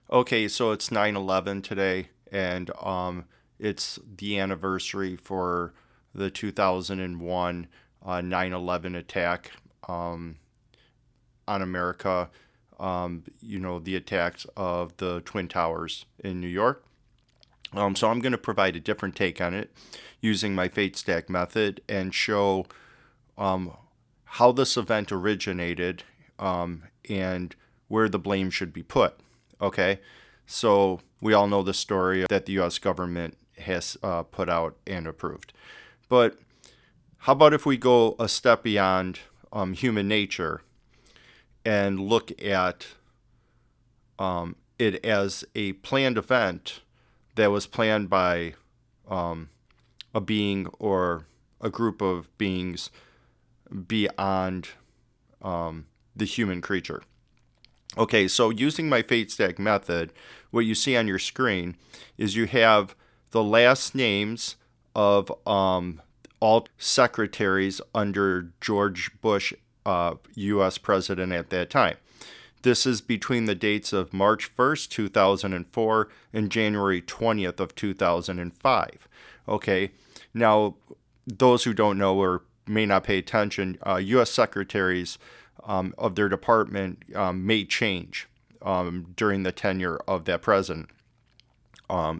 Okay, so it's 9/11 today, and it's the anniversary for the 2001 9/11 attack on America. The attacks of the Twin Towers in New York. So I'm going to provide a different take on it using my fate stack method and show um, how this event originated and where the blame should be put. Okay, so we all know the story that the U.S. government has put out and approved. But how about if we go a step beyond human nature and look at it as a planned event that was planned by a being or a group of beings beyond the human creature. Okay, so using my fate stack method, what you see on your screen is you have the last names of all secretaries under George Bush, U.S. president at that time. This is between the dates of March 1st, 2004 and January 20th of 2005. Okay, now those who don't know or may not pay attention, U.S. secretaries of their department may change during the tenure of that president.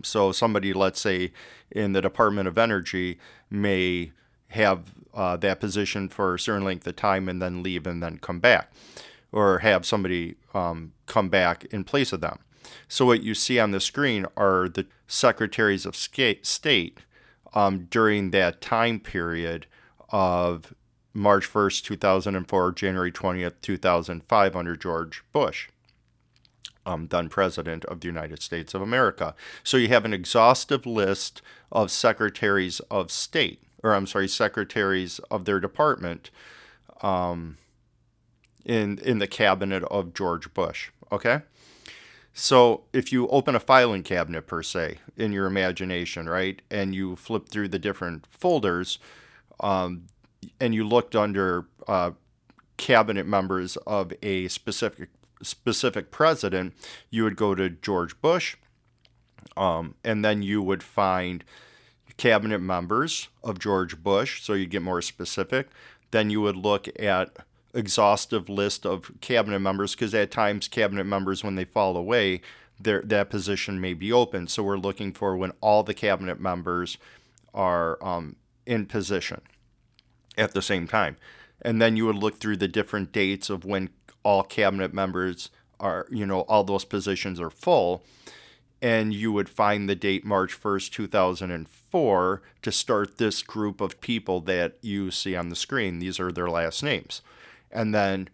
So somebody, let's say, in the Department of Energy may have that position for a certain length of time and then leave and then come back, or have somebody come back in place of them. So what you see on the screen are the secretaries of state during that time period of March 1st, 2004, January 20th, 2005, under George Bush, then President of the United States of America. So you have an exhaustive list of secretaries of state, or I'm sorry, secretaries of their department in the cabinet of George Bush. Okay? So if you open a filing cabinet, per se, in your imagination, right, and you flip through the different folders, and you looked under cabinet members of a specific president, you would go to George Bush, and then you would find cabinet members of George Bush, so you get more specific. Then you would look at exhaustive list of cabinet members, because at times cabinet members, when they fall away, that position may be open. So we're looking for when all the cabinet members are in position at the same time. And then you would look through the different dates of when all cabinet members are, all those positions are full. And you would find the date March 1st, 2004 to start this group of people that you see on the screen. These are their last names. And then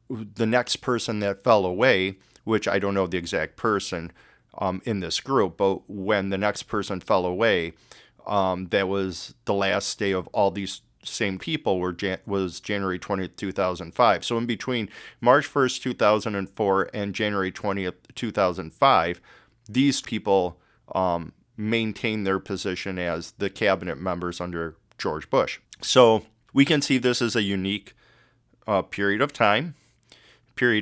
the next person that fell away, which I don't know the exact person in this group, but when the next person fell away, that was the last day of all these same people was January 20th, 2005. So in between March 1st, 2004 and January 20th, 2005, these people maintain their position as the cabinet members under George Bush. So we can see this as a unique period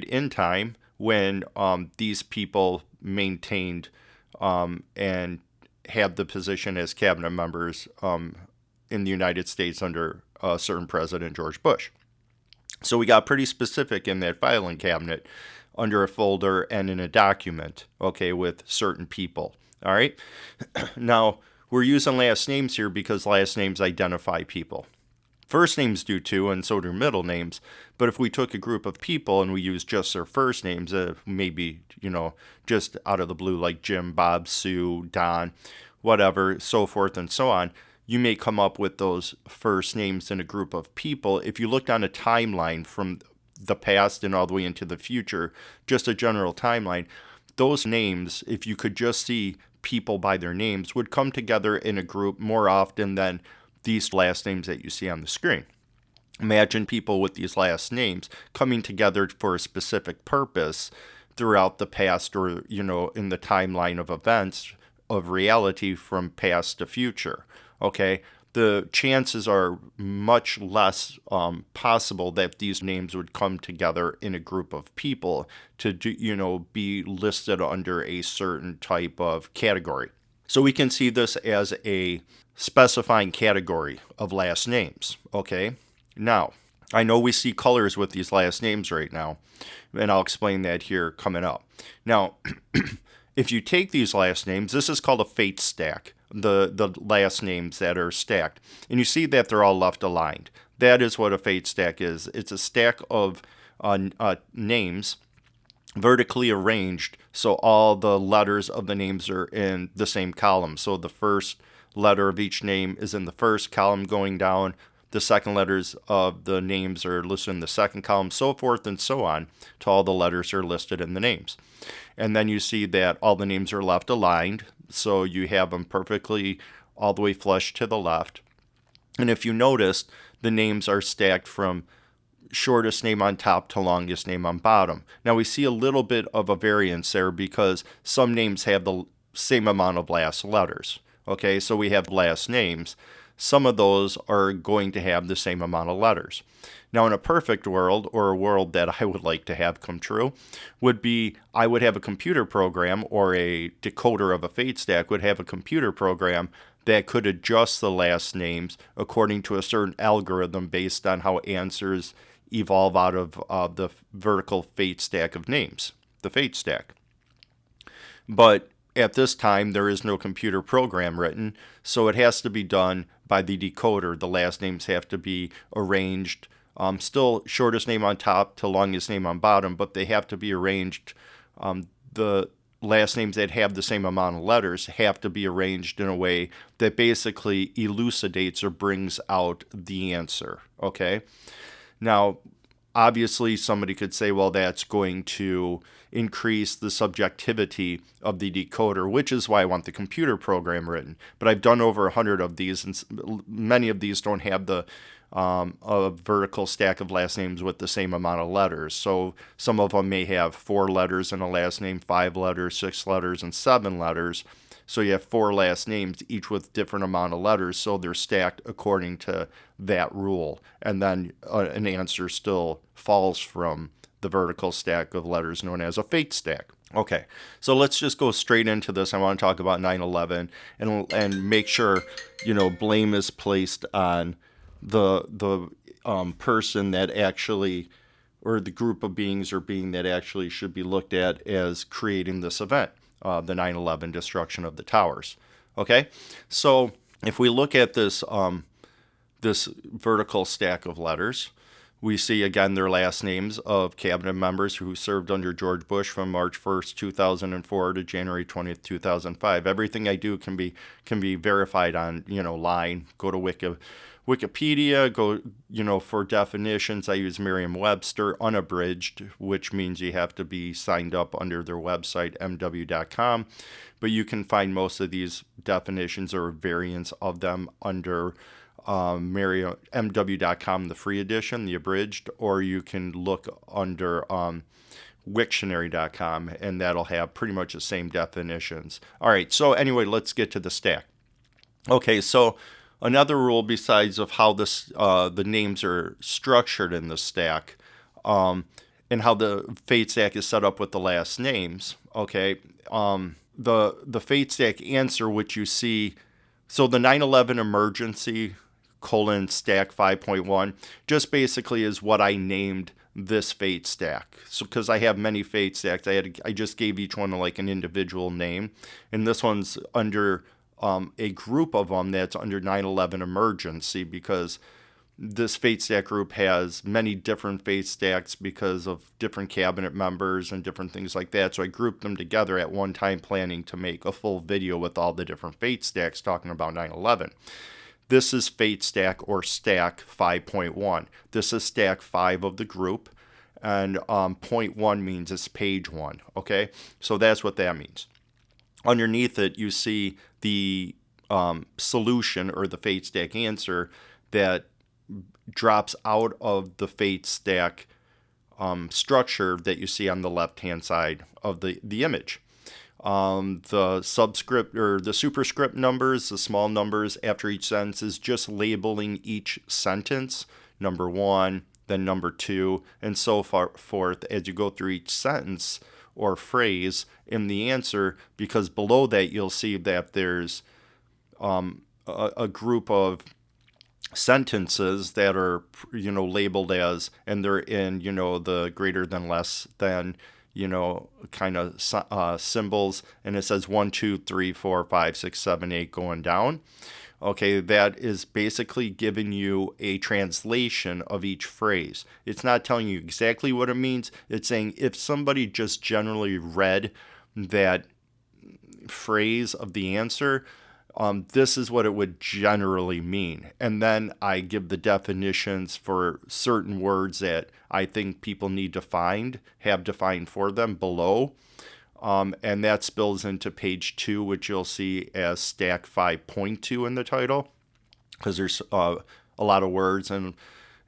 in time when these people maintained and had the position as cabinet members in the United States under a certain president, George Bush. So we got pretty specific in that filing cabinet under a folder and in a document, okay, with certain people. All right. Now, we're using last names here because last names identify people. First names do too, and so do middle names. But if we took a group of people and we used just their first names, maybe, just out of the blue, like Jim, Bob, Sue, Don, whatever, so forth and so on, you may come up with those first names in a group of people. If you looked on a timeline from the past and all the way into the future, just a general timeline, those names, if you could just see people by their names, would come together in a group more often than these last names that you see on the screen. Imagine people with these last names coming together for a specific purpose throughout the past, or, in the timeline of events of reality from past to future. Okay, the chances are much less possible that these names would come together in a group of people to do, be listed under a certain type of category. So we can see this as a specifying category of last names. Okay. Now, I know we see colors with these last names right now, and I'll explain that here coming up. Now, if you take these last names, this is called a fate stack, the last names that are stacked. And you see that they're all left aligned. That is what a fate stack is. It's a stack of names vertically arranged, so all the letters of the names are in the same column. So the first letter of each name is in the first column going down. The second letters of the names are listed in the second column, so forth and so on, till all the letters are listed in the names. And then you see that all the names are left aligned, so you have them perfectly all the way flush to the left. And if you notice, the names are stacked from shortest name on top to longest name on bottom. Now we see a little bit of a variance there because some names have the same amount of last letters. Okay, so we have last names. Some of those are going to have the same amount of letters. Now, in a perfect world, or a world that I would like to have come true, would be I would have a computer program, or a decoder of a fate stack would have a computer program that could adjust the last names according to a certain algorithm based on how answers evolve out of the vertical fate stack of names, the fate stack. But at this time, there is no computer program written, so it has to be done by the decoder. The last names have to be arranged, still shortest name on top to longest name on bottom, but they have to be arranged. The last names that have the same amount of letters have to be arranged in a way that basically elucidates or brings out the answer. Okay? Now, obviously, somebody could say, well, that's going to increase the subjectivity of the decoder, which is why I want the computer program written. But I've done over 100 of these, and many of these don't have the a vertical stack of last names with the same amount of letters. So some of them may have 4 letters in a last name, 5 letters, 6 letters, and 7 letters. So you have 4 last names, each with different amount of letters, so they're stacked according to that rule. And then an answer still falls from the vertical stack of letters known as a fate stack. Okay, so let's just go straight into this. I want to talk about 9/11 and make sure, blame is placed on the person that actually, or the group of beings or being that actually should be looked at as creating this event. The 9/11 destruction of the towers. Okay, so if we look at this this vertical stack of letters, we see again their last names of cabinet members who served under George Bush from March 1st, 2004 to January 20th, 2005. Everything I do can be verified on line. Go to Wikipedia, go, for definitions, I use Merriam-Webster unabridged, which means you have to be signed up under their website, mw.com. But you can find most of these definitions or variants of them under mw.com, the free edition, the abridged, or you can look under Wiktionary.com, and that'll have pretty much the same definitions. All right, so anyway, let's get to the stack. Okay, so another rule besides of how this the names are structured in the stack, and how the fate stack is set up with the last names. Okay, the fate stack answer, which you see, so the 9/11 emergency stack 5.1 just basically is what I named this fate stack. So because I have many fate stacks, I just gave each one like an individual name, and this one's under a group of them that's under 9/11 emergency, because this fate stack group has many different fate stacks because of different cabinet members and different things like that. So I grouped them together at one time, planning to make a full video with all the different fate stacks talking about 9/11. This is fate stack or stack 5.1. This is stack 5 of the group, and point 1 means it's page 1. Okay, so that's what that means. Underneath it, you see the solution or the fate stack answer that drops out of the fate stack structure that you see on the left-hand side of the image. The subscript or the superscript numbers, the small numbers after each sentence is just labeling each sentence, number one, then number two, and so far forth as you go through each sentence or phrase in the answer, because below that you'll see that there's a group of sentences that are labeled as, and they're in the greater than, less than, kind of symbols, and it says 1 2 3 4 5 6 7 8 going down. Okay, that is basically giving you a translation of each phrase. It's not telling you exactly what it means. It's saying if somebody just generally read that phrase of the answer, this is what it would generally mean. And then I give the definitions for certain words that I think people need to have defined for them below. And that spills into page 2, which you'll see as stack 5.2 in the title, because there's a lot of words, and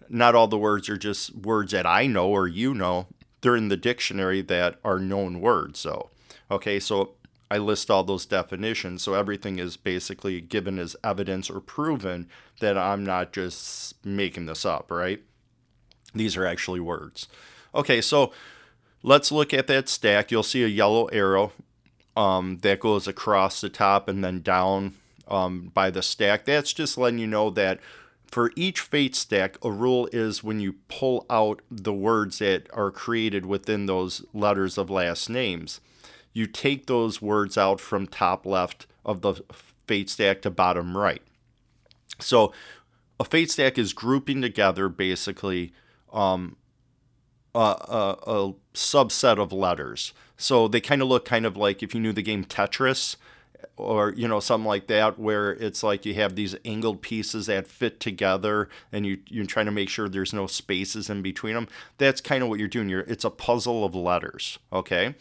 not all the words are just words that I know or they're in the dictionary that are known words. So I list all those definitions, so everything is basically given as evidence or proven that I'm not just making this up, right? These are actually words. Okay, so let's look at that stack. You'll see a yellow arrow that goes across the top and then down by the stack. That's just letting you know that for each fate stack, a rule is when you pull out the words that are created within those letters of last names, you take those words out from top left of the fate stack to bottom right. So a fate stack is grouping together basically a subset of letters. So they kind of look kind of like if you knew the game Tetris, or something like that, where it's like you have these angled pieces that fit together and you're trying to make sure there's no spaces in between them. That's kind of what you're doing. It's a puzzle of letters, okay?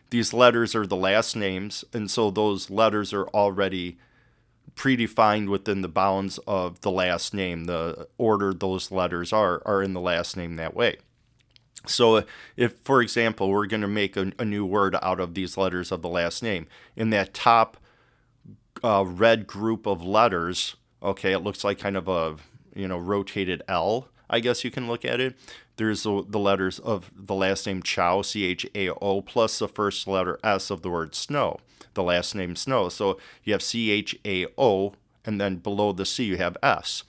These letters are the last names, and so those letters are already predefined within the bounds of the last name. The order those letters are in the last name that way. So if, for example, we're going to make a new word out of these letters of the last name, in that top red group of letters, okay, it looks like kind of a rotated L, I guess you can look at it. There's the letters of the last name Chao, Chao, plus the first letter S of the word snow, the last name Snow. So you have Chao, and then below the C you have S.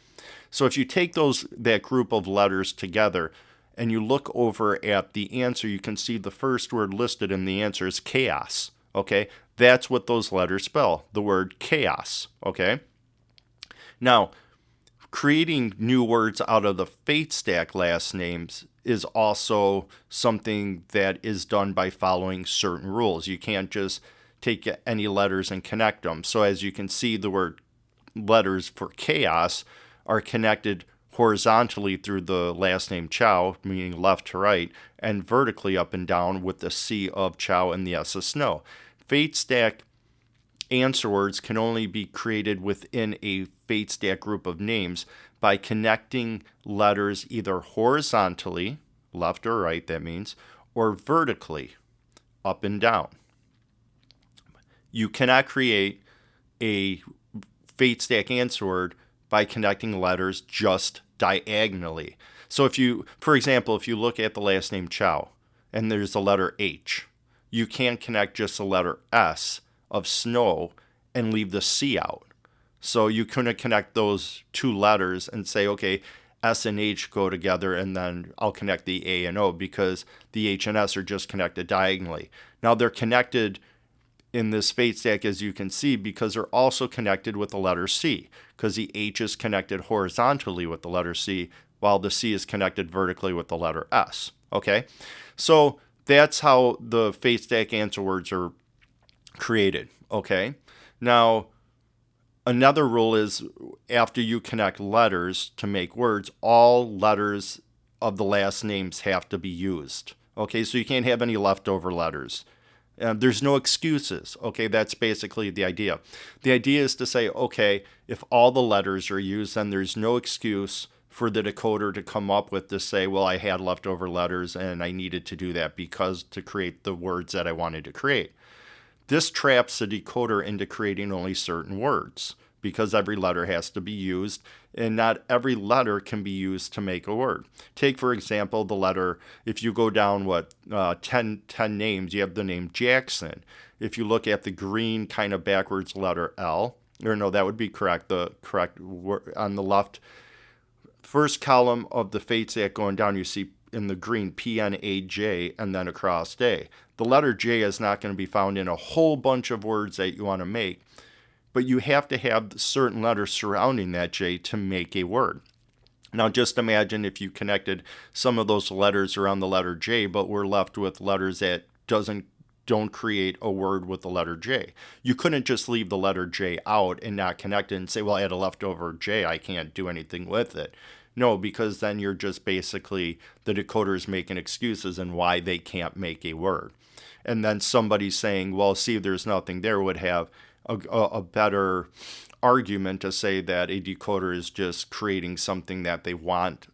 So if you take that group of letters together and you look over at the answer, you can see the first word listed in the answer is chaos. Okay, that's what those letters spell, the word chaos. Okay, now creating new words out of the fate stack last names is also something that is done by following certain rules. You can't just take any letters and connect them. So as you can see, the word letters for chaos are connected horizontally through the last name Chao, meaning left to right, and vertically up and down with the C of Chao and the S of Snow. Fate stack answer words can only be created within a fate stack group of names by connecting letters either horizontally, left or right, that means, or vertically, up and down. You cannot create a fate stack answer word by connecting letters just diagonally. So for example, if you look at the last name Chao and there's the letter H, you can't connect just the letter S of snow and leave the C out. So you couldn't connect those two letters and say, okay, S and H go together and then I'll connect the A and O, because the H and S are just connected diagonally. Now they're connected in this fate stack, as you can see, because they're also connected with the letter C, because the H is connected horizontally with the letter C, while the C is connected vertically with the letter S. Okay, so that's how the fate stack answer words are created. Okay, now another rule is after you connect letters to make words, all letters of the last names have to be used. Okay, so you can't have any leftover letters. There's no excuses. Okay, that's basically the idea. The idea is to say, okay, if all the letters are used, then there's no excuse for the decoder to come up with to say, well, I had leftover letters and I needed to do that because to create the words that I wanted to create. This traps the decoder into creating only certain words because every letter has to be used, and not every letter can be used to make a word. Take, for example, the letter, if you go down, 10 names, you have the name Jackson. If you look at the green kind of backwards letter L, or no, that would be correct. The correct word on the left first column of the Fates Act going down, you see in the green PNAJ and then across A. The letter J is not going to be found in a whole bunch of words that you want to make, but you have to have certain letters surrounding that J to make a word. Now just imagine if you connected some of those letters around the letter J, but we're left with letters that don't create a word with the letter J. You couldn't just leave the letter J out and not connect it and say, well, I had a leftover J, I can't do anything with it. No, because then you're just basically, the decoder is making excuses and why they can't make a word. And then somebody saying, well, see, there's nothing there, would have a better argument to say that a decoder is just creating something that they want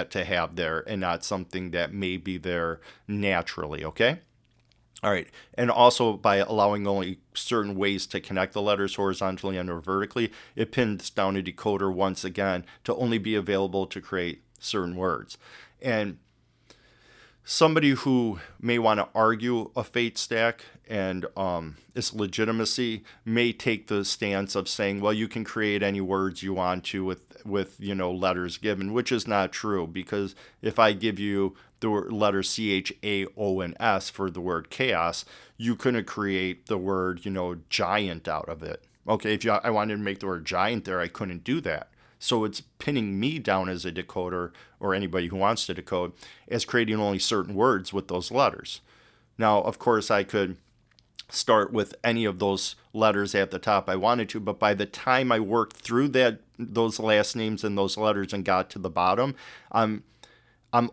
to have there and not something that may be there naturally, okay? All right, and also by allowing only certain ways to connect the letters horizontally and or vertically, it pins down a decoder once again to only be available to create certain words. And somebody who may want to argue a fate stack and its legitimacy may take the stance of saying, well, you can create any words you want to with letters given, which is not true, because if I give you the letters CHAO and S for the word chaos, you couldn't create the word giant out of it. Okay, if I wanted to make the word giant there, I couldn't do that. So it's pinning me down as a decoder, or anybody who wants to decode, as creating only certain words with those letters. Now, of course, I could start with any of those letters at the top I wanted to, but by the time I worked through those last names and those letters and got to the bottom, I'm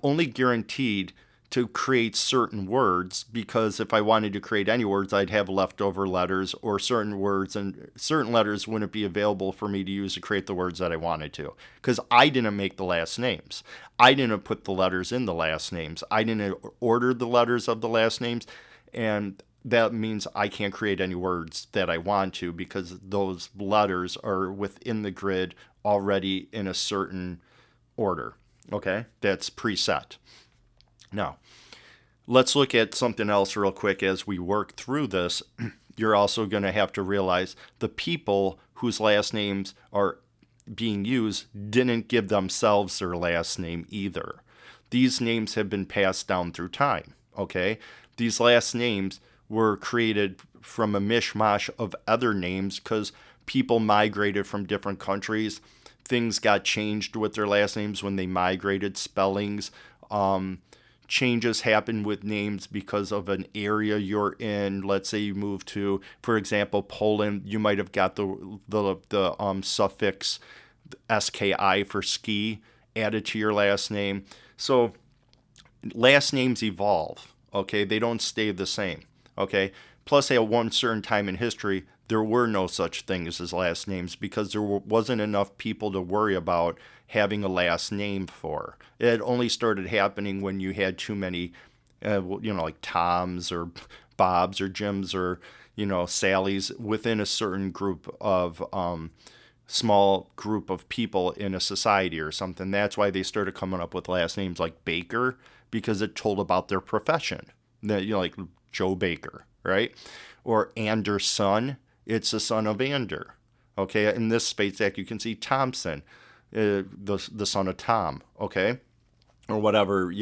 only guaranteed to create certain words, because if I wanted to create any words, I'd have leftover letters, or certain words, and certain letters wouldn't be available for me to use to create the words that I wanted to, because I didn't make the last names. I didn't put the letters in the last names. I didn't order the letters of the last names, and that means I can't create any words that I want to, because those letters are within the grid already in a certain order. Okay, that's preset. Now, let's look at something else real quick as we work through this. You're also going to have to realize the people whose last names are being used didn't give themselves their last name either. These names have been passed down through time, okay? These last names were created from a mishmash of other names because people migrated from different countries. Things got changed with their last names when they migrated, spellings. Changes happen with names because of an area you're in. Let's say you move to, for example, Poland. You might have got the suffix SKI for ski added to your last name. So last names evolve, okay? They don't stay the same, okay? Plus, at one certain time in history, there were no such things as last names because there wasn't enough people to worry about having a last name for. It only started happening when you had too many, like Toms or Bobs or Jims or, Sallys within a certain group of small group of people in a society or something. That's why they started coming up with last names like Baker, because it told about their profession. Like Joe Baker, right? Or Anderson, it's the son of Ander. Okay, in this Space Act, you can see Thompson, the son of Tom, okay? Or whatever,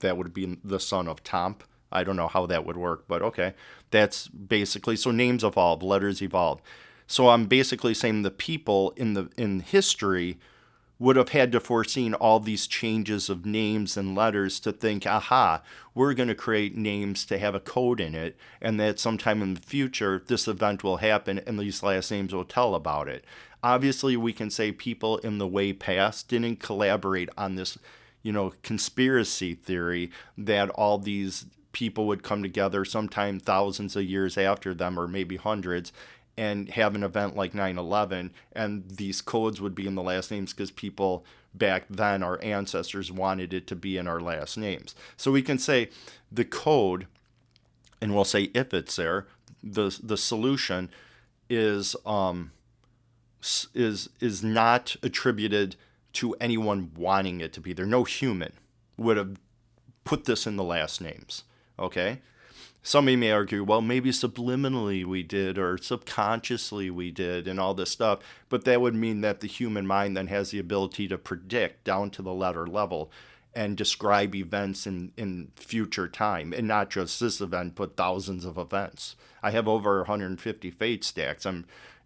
that would be the son of Tom. I don't know how that would work, but okay. That's basically, so names evolve, letters evolve. So I'm basically saying the people in history would have had to foreseen all these changes of names and letters to think, aha, we're going to create names to have a code in it, and that sometime in the future this event will happen and these last names will tell about it. Obviously, we can say people in the way past didn't collaborate on this, conspiracy theory that all these people would come together sometime thousands of years after them, or maybe hundreds, and have an event like 9/11, and these codes would be in the last names because people back then, our ancestors, wanted it to be in our last names. So we can say the code, and we'll say if it's there, the solution is is not attributed to anyone wanting it to be there. No human would have put this in the last names. Okay? Somebody may argue, well, maybe subliminally we did, or subconsciously we did, and all this stuff, but that would mean that the human mind then has the ability to predict down to the letter level and describe events in future time, and not just this event, but thousands of events. I have over 150 fate stacks.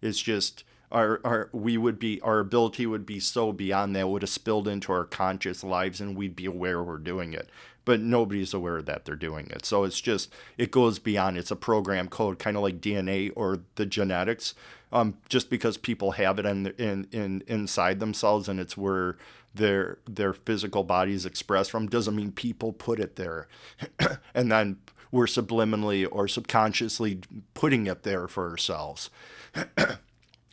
It's just our ability would be so beyond that, would have spilled into our conscious lives, and we'd be aware we're doing it. But nobody's aware that they're doing it. So it goes beyond. It's a program code, kind of like DNA or the genetics. Just because people have it inside themselves, and it's where their physical bodies express from, doesn't mean people put it there. And then we're subliminally or subconsciously putting it there for ourselves.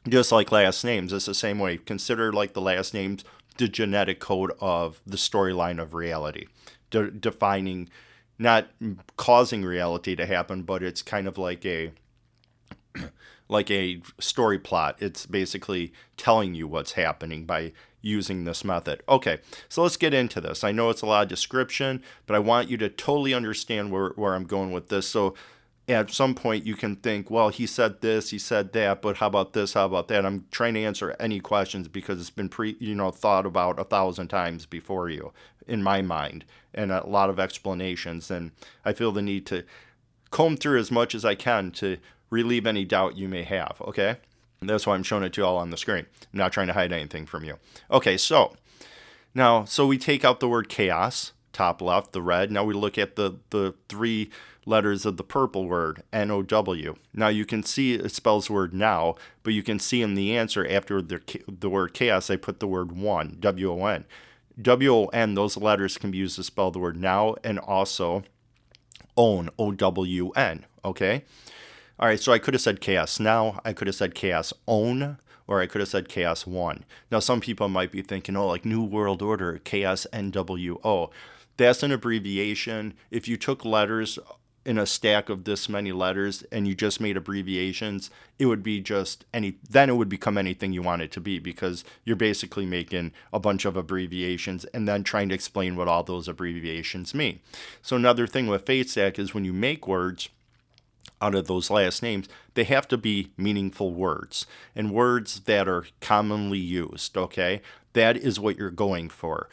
Just like last names, it's the same way. Consider like the last names the genetic code of the storyline of reality, defining, not causing reality to happen, but it's kind of like a story plot. It's basically telling you what's happening by using this method. Okay, so let's get into this. I know it's a lot of description, but I want you to totally understand where I'm going with this. So at some point you can think, well, he said this, he said that, but how about this, how about that? I'm trying to answer any questions because it's been thought about 1,000 times before you in my mind, and a lot of explanations, and I feel the need to comb through as much as I can to relieve any doubt you may have, okay? And that's why I'm showing it to you all on the screen. I'm not trying to hide anything from you. Okay, so we take out the word chaos, top left, the red. Now we look at the three letters of the purple word, N-O-W. Now you can see it spells the word now, but you can see in the answer after the word chaos, I put the word one, W-O-N. W-O-N, those letters can be used to spell the word now, and also own, O-W-N, okay? All right, so I could have said chaos now, I could have said chaos own, or I could have said chaos one. Now some people might be thinking, oh, like New World Order, chaos NWO. That's an abbreviation. If you took letters in a stack of this many letters and you just made abbreviations, it would be then it would become anything you want it to be, because you're basically making a bunch of abbreviations and then trying to explain what all those abbreviations mean. So another thing with fate stack is when you make words out of those last names, they have to be meaningful words, and words that are commonly used, okay? That is what you're going for.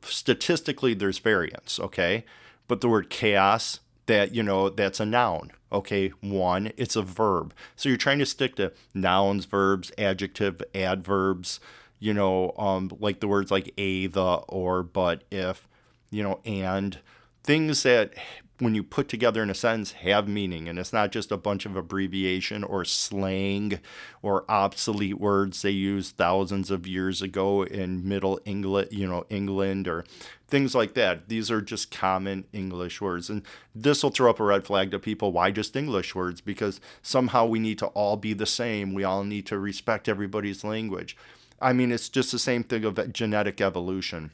Statistically, there's variance, okay? But the word chaos, that's a noun, okay? One, it's a verb. So you're trying to stick to nouns, verbs, adjective, adverbs, like the words like a, the, or, but, if, and. Things that, when you put together in a sentence, have meaning, and it's not just a bunch of abbreviation or slang or obsolete words they used thousands of years ago in Middle England, England, or things like that. These are just common English words, and this will throw up a red flag to people. Why just English words? Because somehow we need to all be the same. We all need to respect everybody's language. I mean, it's just the same thing of genetic evolution.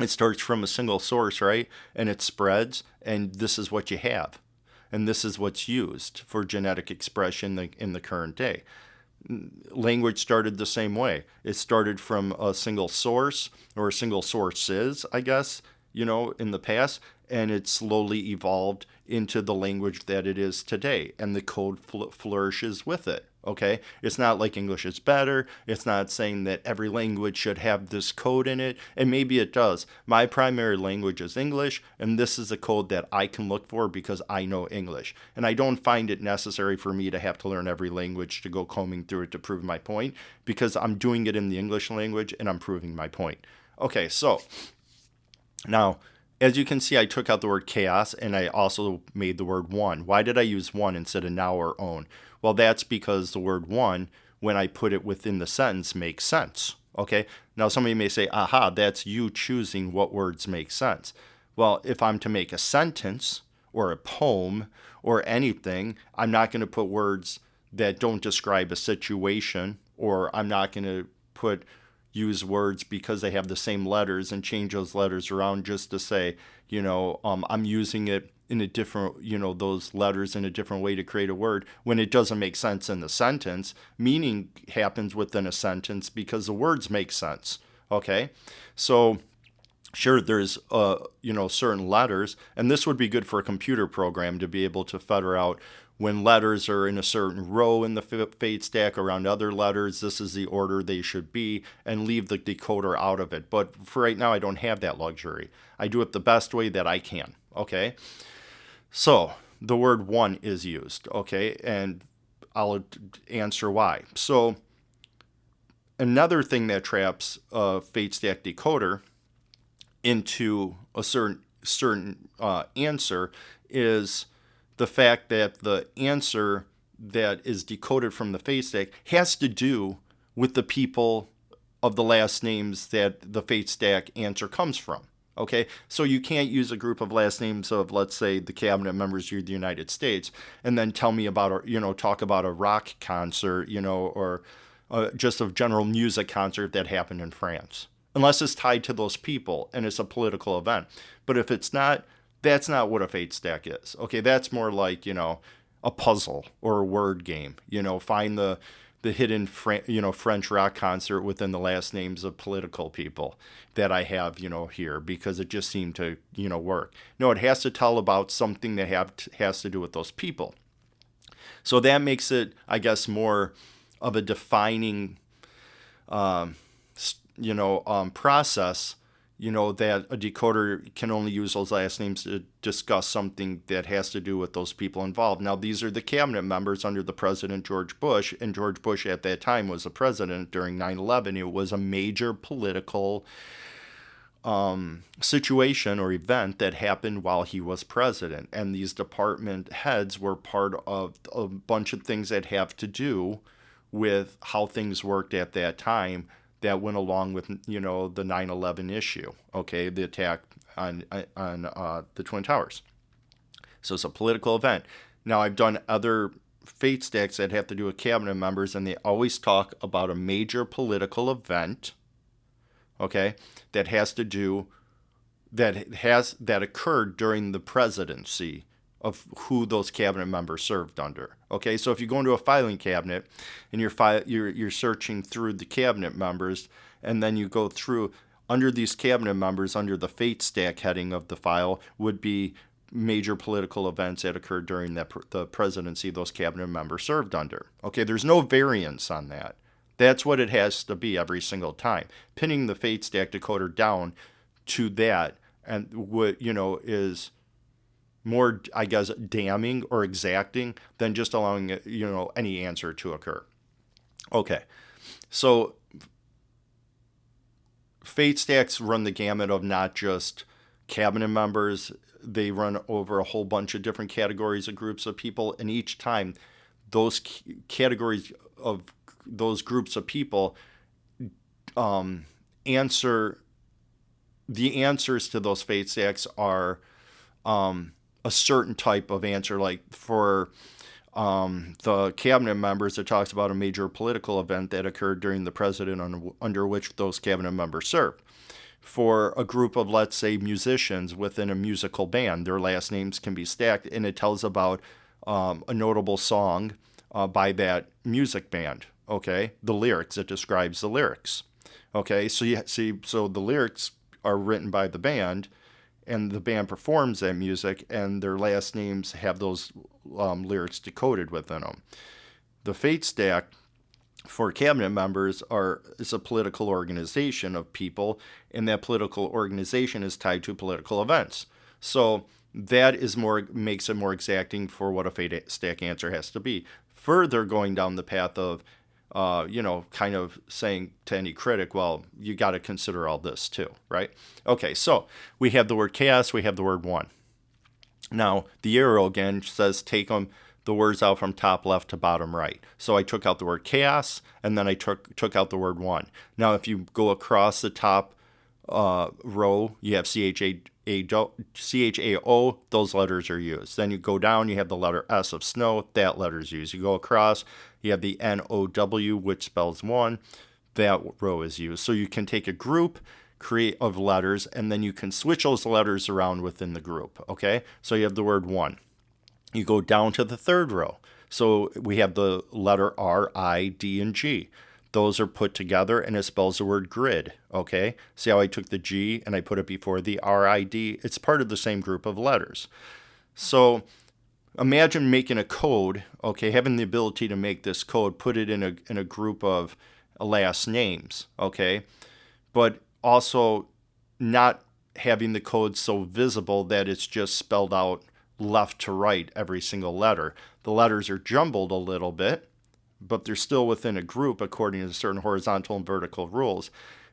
It starts from a single source, right? And it spreads, and this is what you have. And this is what's used for genetic expression in the current day. Language started the same way. It started from a single source, or single sources, I guess, in the past, and it slowly evolved into the language that it is today, and the code flourishes with it. Okay, it's not like English is better. It's not saying that every language should have this code in it, and maybe it does. My primary language is English, and this is a code that I can look for because I know English. And I don't find it necessary for me to have to learn every language to go combing through it to prove my point, because I'm doing it in the English language and I'm proving my point. Okay, so now, as you can see, I took out the word chaos and I also made the word one. Why did I use one instead of now or own? Well, that's because the word one, when I put it within the sentence, makes sense. Okay? Now, somebody may say, aha, that's you choosing what words make sense. Well, if I'm to make a sentence or a poem or anything, I'm not going to put words that don't describe a situation, or I'm not going to use words because they have the same letters and change those letters around just to say, I'm using it in a different, those letters in a different way to create a word when it doesn't make sense in the sentence. Meaning happens within a sentence because the words make sense. Okay, so sure, there's certain letters, and this would be good for a computer program to be able to filter out when letters are in a certain row in the fate stack around other letters. This is the order they should be, and leave the decoder out of it. But for right now, I don't have that luxury. I do it the best way that I can. Okay, so the word one is used. Okay, and I'll answer why. So another thing that traps a fate stack decoder into a certain answer is the fact that the answer that is decoded from the fate stack has to do with the people of the last names that the fate stack answer comes from. Okay, so you can't use a group of last names of, let's say, the cabinet members of the United States, and then tell me about, talk about a rock concert, or just a general music concert that happened in France, unless it's tied to those people and it's a political event. But if it's not, that's not what a fate stack is. Okay, that's more like, a puzzle or a word game. Find the hidden French rock concert within the last names of political people that I have, here, because it just seemed to, work. No, it has to tell about something that has to do with those people. So that makes it, I guess, more of a defining process, that a decoder can only use those last names to discuss something that has to do with those people involved. Now, these are the cabinet members under the President George Bush, and George Bush at that time was the president during 9/11. It was a major political situation or event that happened while he was president, and these department heads were part of a bunch of things that have to do with how things worked at that time that went along with, the 9/11 issue, okay, the attack on the Twin Towers. So it's a political event. Now, I've done other fate stacks that have to do with cabinet members, and they always talk about a major political event, okay, that occurred during the presidency of who those cabinet members served under. Okay, so if you go into a filing cabinet and you're searching through the cabinet members, and then you go through under these cabinet members, under the fate stack heading of the file, would be major political events that occurred during the presidency those cabinet members served under. Okay, there's no variance on that. That's what it has to be every single time. Pinning the fate stack decoder down to that, and what is more, I guess, damning or exacting than just allowing any answer to occur. Okay, so fate stacks run the gamut of not just cabinet members. They run over a whole bunch of different categories of groups of people, and each time those categories of those groups of people answers to those fate stacks are a certain type of answer. Like for the cabinet members, it talks about a major political event that occurred during the president under which those cabinet members served. For a group of, let's say, musicians within a musical band, their last names can be stacked, and it tells about a notable song by that music band. Okay, the lyrics, it describes the lyrics. Okay, so you see, so the lyrics are written by the band, and the band performs that music, and their last names have those lyrics decoded within them. The fate stack for cabinet members is a political organization of people, and that political organization is tied to political events. So that makes it more exacting for what a fate stack answer has to be. Further going down the path of kind of saying to any critic, well, you got to consider all this too, right? Okay, so we have the word chaos, we have the word one. Now, the arrow again says take the words out from top left to bottom right. So I took out the word chaos, and then I took out the word one. Now, if you go across the top row, you have CHAO, those letters are used. Then you go down, you have the letter S of snow, that letter is used. You go across, you have the NOW, which spells one, that row is used. So you can take a group, of letters, and then you can switch those letters around within the group. Okay, so you have the word one. You go down to the third row. So we have the letter R, I, D, and G. Those are put together and it spells the word grid. Okay, see how I took the G and I put it before the RID? It's part of the same group of letters. So imagine making a code, okay, having the ability to make this code, put it in a group of last names, okay, but also not having the code so visible that it's just spelled out left to right every single letter. The letters are jumbled a little bit, but they're still within a group according to certain horizontal and vertical rules,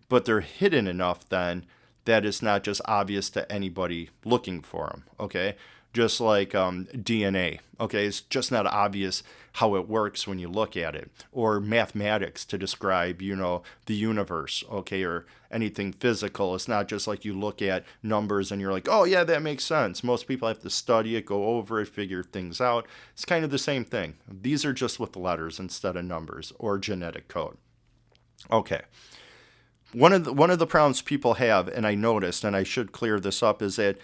but they're hidden enough then that it's not just obvious to anybody looking for them, okay? Just like DNA, okay? It's just not obvious how it works when you look at it. Or mathematics to describe, the universe, okay? Or anything physical. It's not just like you look at numbers and you're like, oh yeah, that makes sense. Most people have to study it, go over it, figure things out. It's kind of the same thing. These are just with letters instead of numbers or genetic code. Okay. One of the problems people have, and I noticed, and I should clear this up, is that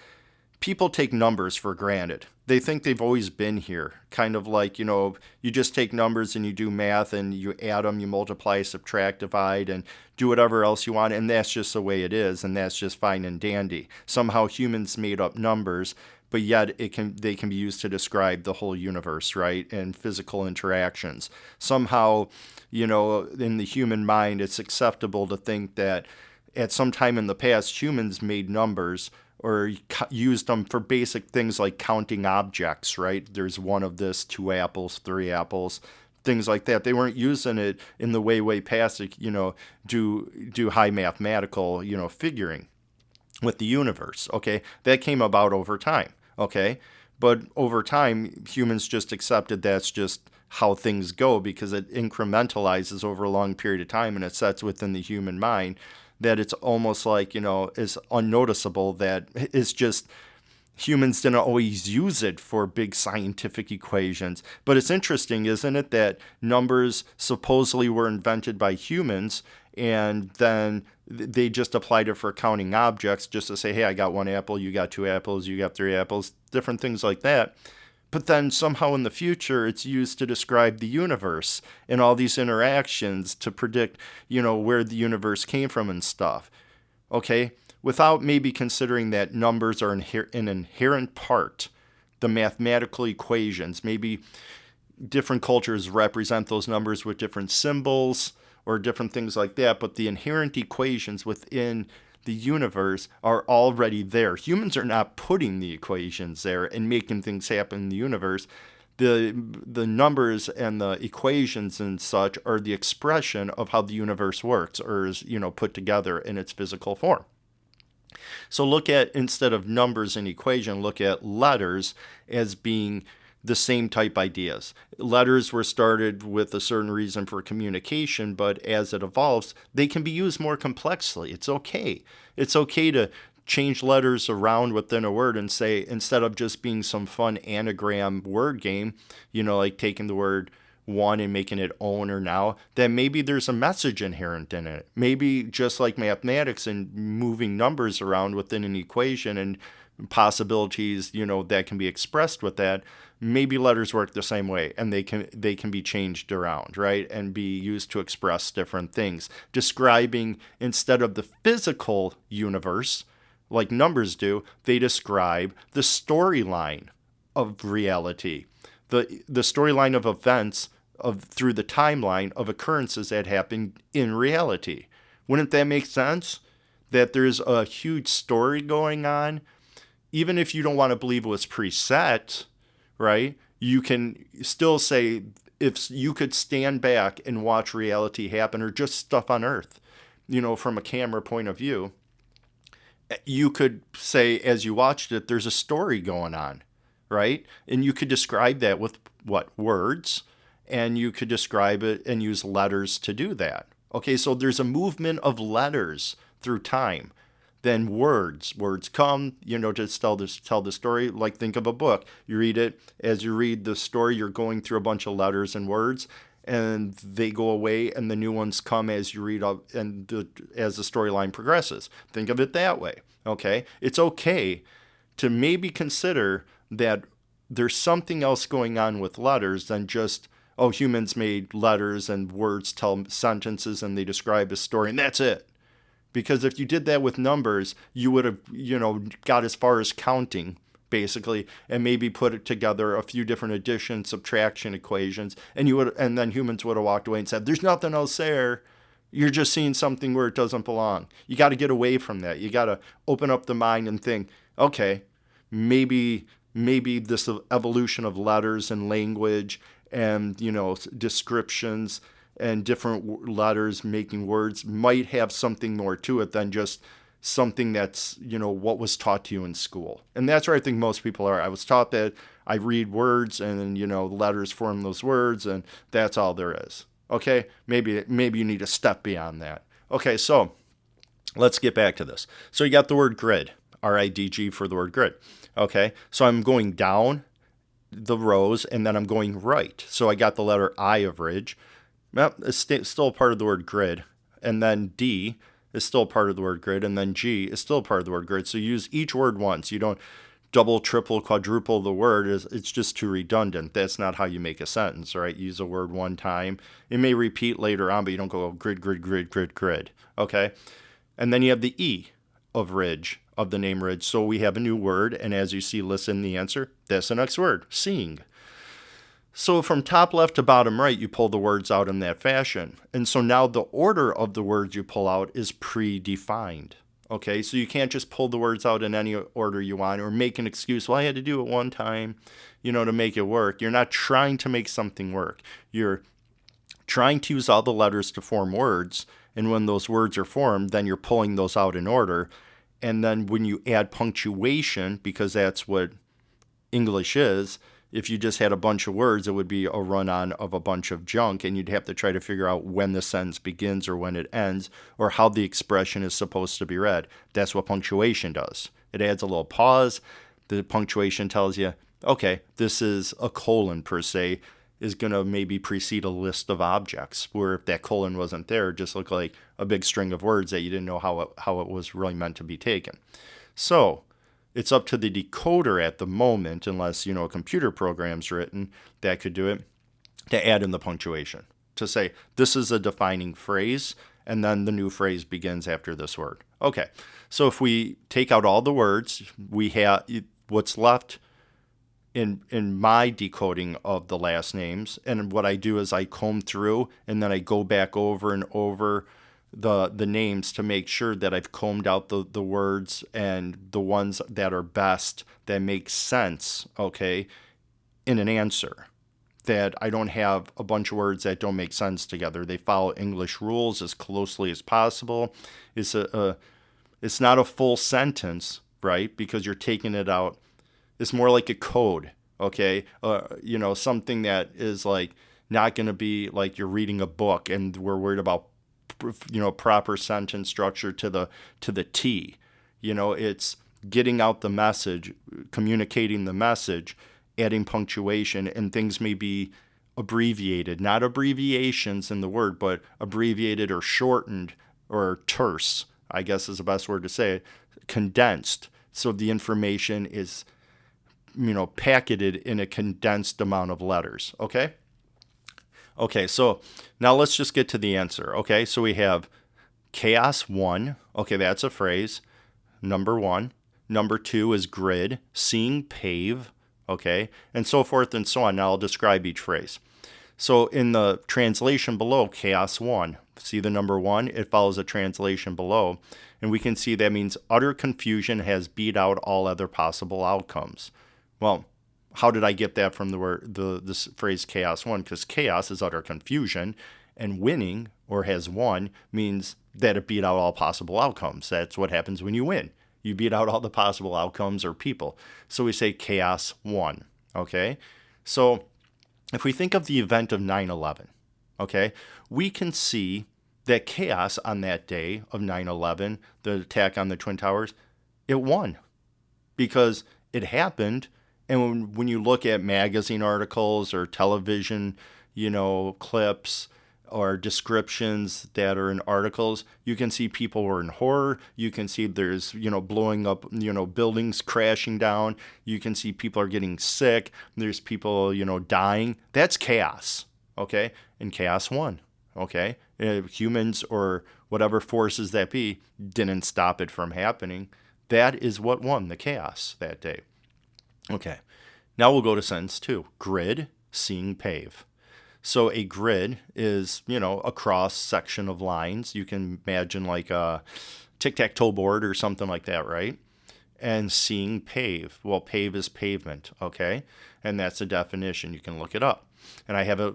people take numbers for granted. They think they've always been here. Kind of like, you just take numbers and you do math and you add them, you multiply, subtract, divide, and do whatever else you want. And that's just the way it is. And that's just fine and dandy. Somehow humans made up numbers, but yet they can be used to describe the whole universe, right? And physical interactions. Somehow, in the human mind, it's acceptable to think that at some time in the past, humans made numbers or used them for basic things like counting objects, right? There's one of this, 2 apples, 3 apples, things like that. They weren't using it in the way past, do high mathematical, figuring with the universe, okay? That came about over time, okay? But over time, humans just accepted that's just how things go because it incrementalizes over a long period of time and it sets within the human mind that it's almost like, is unnoticeable, that it's just humans didn't always use it for big scientific equations. But it's interesting, isn't it, that numbers supposedly were invented by humans and then they just applied it for counting objects just to say, hey, I got 1 apple, you got 2 apples, you got 3 apples, different things like that. But then somehow in the future, it's used to describe the universe and all these interactions to predict, where the universe came from and stuff. Okay? Without maybe considering that numbers are an inherent part, the mathematical equations, maybe different cultures represent those numbers with different symbols or different things like that, but the inherent equations within the universe are already there. Humans are not putting the equations there and making things happen in the universe. The numbers and the equations and such are the expression of how the universe works or is, put together in its physical form. So look at, instead of numbers and equation, look at letters as being the same type ideas. Letters were started with a certain reason for communication, but as it evolves, they can be used more complexly. It's okay. It's okay to change letters around within a word and say, instead of just being some fun anagram word game, like taking the word one and making it own or now, then maybe there's a message inherent in it. Maybe just like mathematics and moving numbers around within an equation and possibilities, that can be expressed with that, maybe letters work the same way and they can be changed around, right? And be used to express different things. Describing, instead of the physical universe, like numbers do, they describe the storyline of reality. The storyline of events through the timeline of occurrences that happen in reality. Wouldn't that make sense? That there's a huge story going on, even if you don't want to believe it was preset, right? You can still say, if you could stand back and watch reality happen, or just stuff on Earth, from a camera point of view, you could say, as you watched it, there's a story going on, right? And you could describe that with words, and you could describe it and use letters to do that. Okay, so there's a movement of letters through time. Then words come, to tell the story. Like, think of a book. You read it. As you read the story, you're going through a bunch of letters and words. and they go away, and the new ones come as you read up and as the storyline progresses. Think of it that way. Okay, it's okay to maybe consider that there's something else going on with letters than just, oh, humans made letters and words tell sentences and they describe a story and that's it. Because if you did that with numbers, you would have, got as far as counting, basically, and maybe put it together a few different addition, subtraction equations, and then humans would have walked away and said, "There's nothing else there. You're just seeing something where it doesn't belong." You got to get away from that. You got to open up the mind and think, okay, maybe this evolution of letters and language and descriptions and different letters making words might have something more to it than just something that's what was taught to you in school. And that's where I think most people are. I was taught that I read words and letters form those words and that's all there is. Okay, maybe you need to step beyond that. Okay, so let's get back to this. So you got the word grid, RIDG for the word grid. Okay, so I'm going down the rows and then I'm going right. So I got the letter I of ridge. Well, it's still part of the word grid. And then D is still part of the word grid. And then G is still part of the word grid. So use each word once. You don't double, triple, quadruple the word. It's just too redundant. That's not how you make a sentence, right? Use a word one time. It may repeat later on, but you don't go grid, grid, grid, grid, grid. Okay? And then you have the E of ridge, of the name ridge. So we have a new word. And as you see listed in the answer, that's the next word, seeing. So from top left to bottom right, you pull the words out in that fashion. And so now the order of the words you pull out is predefined. Okay, so you can't just pull the words out in any order you want or make an excuse, well, I had to do it one time, to make it work. You're not trying to make something work. You're trying to use all the letters to form words. And when those words are formed, then you're pulling those out in order. And then when you add punctuation, because that's what English is, if you just had a bunch of words, it would be a run-on of a bunch of junk, and you'd have to try to figure out when the sentence begins or when it ends, or how the expression is supposed to be read. That's what punctuation does. It adds a little pause. The punctuation tells you, okay, this is a colon per se, is going to maybe precede a list of objects, where if that colon wasn't there, it just looked like a big string of words that you didn't know how it was really meant to be taken. So it's up to the decoder at the moment, unless, a computer program's written that could do it, to add in the punctuation, to say, this is a defining phrase, and then the new phrase begins after this word. Okay, so if we take out all the words, we have what's left in my decoding of the last names, and what I do is I comb through, and then I go back over and over the names to make sure that I've combed out the words and the ones that are best, that make sense, okay, in an answer. That I don't have a bunch of words that don't make sense together. They follow English rules as closely as possible. It's not a full sentence, right? Because you're taking it out. It's more like a code, okay? Something that is like not going to be like you're reading a book and we're worried about proper sentence structure to the T. It's getting out the message, communicating the message, adding punctuation, and things may be abbreviated, not abbreviations in the word, but abbreviated or shortened or terse, I guess is the best word to say it, condensed. So the information is, packeted in a condensed amount of letters, okay? Okay, so now let's just get to the answer. Okay, so we have chaos 1. Okay, that's a phrase. Number 1. Number 2 is grid, seeing pave. Okay, and so forth and so on. Now I'll describe each phrase. So in the translation below, chaos 1, see the number 1? It follows a translation below. And we can see that means utter confusion has beat out all other possible outcomes. Well, how did I get that from the word this phrase chaos 1? Because chaos is utter confusion, and winning or has won means that it beat out all possible outcomes. That's what happens when you win. You beat out all the possible outcomes or people. So we say chaos 1. Okay? So if we think of the event of 9/11, okay, we can see that chaos on that day of 9/11, the attack on the Twin Towers, it won because it happened. And when you look at magazine articles or television, clips or descriptions that are in articles. You can see people were in horror. You can see there's, blowing up, buildings crashing down. You can see people are getting sick. There's people, dying. That's chaos, okay? And chaos won, okay? Humans or whatever forces that be didn't stop it from happening. That is what won the chaos that day. Okay, now we'll go to sentence 2. Grid, seeing, pave. So a grid is, a cross section of lines. You can imagine like a tic-tac-toe board or something like that, right? And seeing, pave. Well, pave is pavement, okay? And that's a definition. You can look it up. And I have a,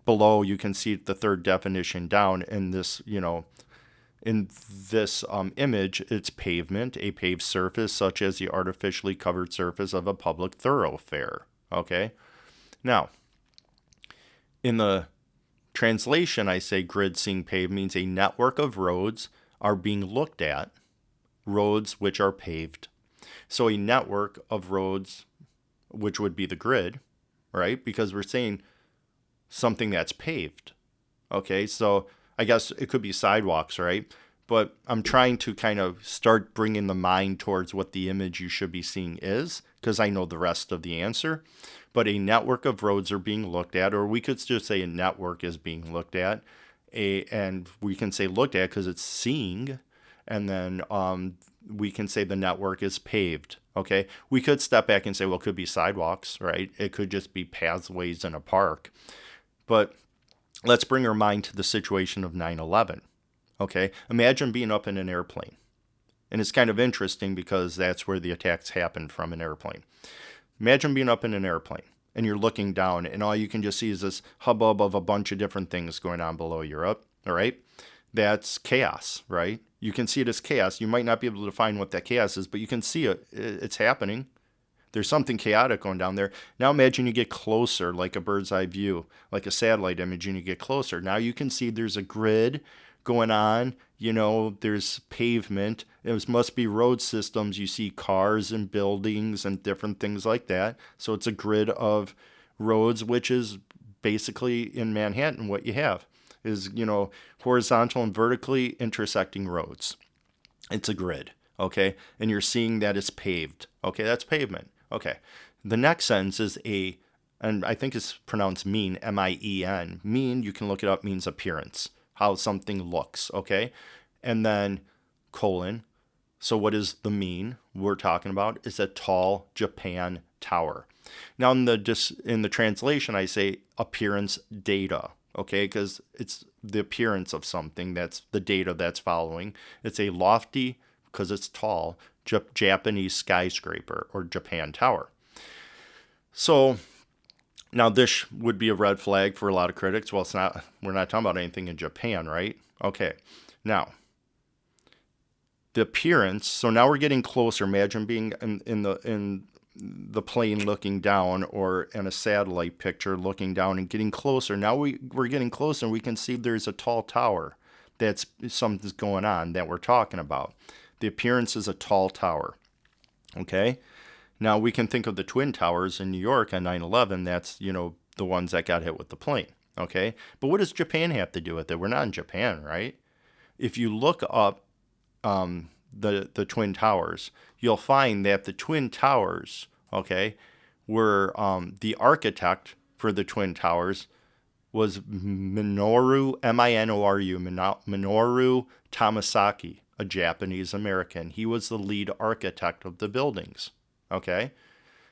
below you can see the third definition down in this, image. It's pavement, a paved surface such as the artificially covered surface of a public thoroughfare, okay? Now, in the translation, I say grid, seeing, paved means a network of roads are being looked at, roads which are paved. So a network of roads, which would be the grid, right? Because we're saying something that's paved. Okay, so I guess it could be sidewalks, right? But I'm trying to kind of start bringing the mind towards what the image you should be seeing is, because I know the rest of the answer. But a network of roads are being looked at, or we could just say a network is being looked at. And we can say looked at because it's seeing, and then we can say the network is paved. Okay, we could step back and say, well, it could be sidewalks, right? It could just be pathways in a park. But let's bring our mind to the situation of 9/11. Okay, imagine being up in an airplane. And it's kind of interesting because that's where the attacks happened, from an airplane. Imagine being up in an airplane and you're looking down and all you can just see is this hubbub of a bunch of different things going on below you up, all right? That's chaos, right? You can see it as chaos. You might not be able to define what that chaos is, but you can see it. It's happening. There's something chaotic going down there. Now imagine you get closer, like a bird's eye view, like a satellite image, and you get closer. Now you can see there's a grid going on. There's pavement. It must be road systems. You see cars and buildings and different things like that. So it's a grid of roads, which is basically in Manhattan what you have is, horizontal and vertically intersecting roads. It's a grid, okay? And you're seeing that it's paved. Okay, that's pavement. Okay. The next sentence is and I think it's pronounced mean, M-I-E-N. Mean, you can look it up, means appearance, how something looks, okay? And then colon. So what is the mean we're talking about? It's a tall Japan tower. Now in the translation, I say appearance data, okay? Because it's the appearance of something. That's the data that's following. It's a lofty, because it's tall, Japanese skyscraper or Japan tower. So now this would be a red flag for a lot of critics. Well, it's not. We're not talking about anything in Japan, right? Okay. Now, the appearance. So now we're getting closer. Imagine being in the plane looking down, or in a satellite picture looking down and getting closer. Now we're getting closer, and we can see there's a tall tower. That's something's going on that we're talking about. The appearance is a tall tower. Okay. Now we can think of the Twin Towers in New York on 9/11. That's, the ones that got hit with the plane. Okay. But what does Japan have to do with it? We're not in Japan, right? If you look up the Twin Towers, you'll find that the Twin Towers, okay, were the architect for the Twin Towers was Minoru, M-I-N-O-R-U, Minoru Tamasaki, a Japanese American. He was the lead architect of the buildings. Okay?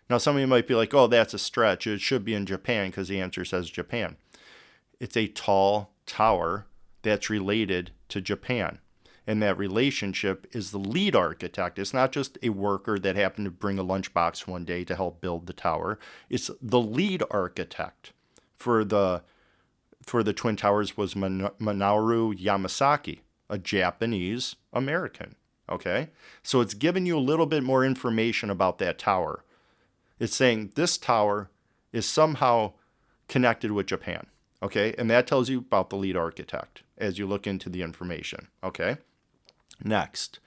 Now, some of you might be like, oh, that's a stretch. It should be in Japan because the answer says Japan. It's a tall tower that's related to Japan. And that relationship is the lead architect. It's not just a worker that happened to bring a lunchbox one day to help build the tower. It's the lead architect for the Twin Towers was Minoru Yamasaki, a Japanese American. Okay? So it's giving you a little bit more information about that tower. It's saying this tower is somehow connected with Japan. Okay? And that tells you about the lead architect as you look into the information. Okay? Next,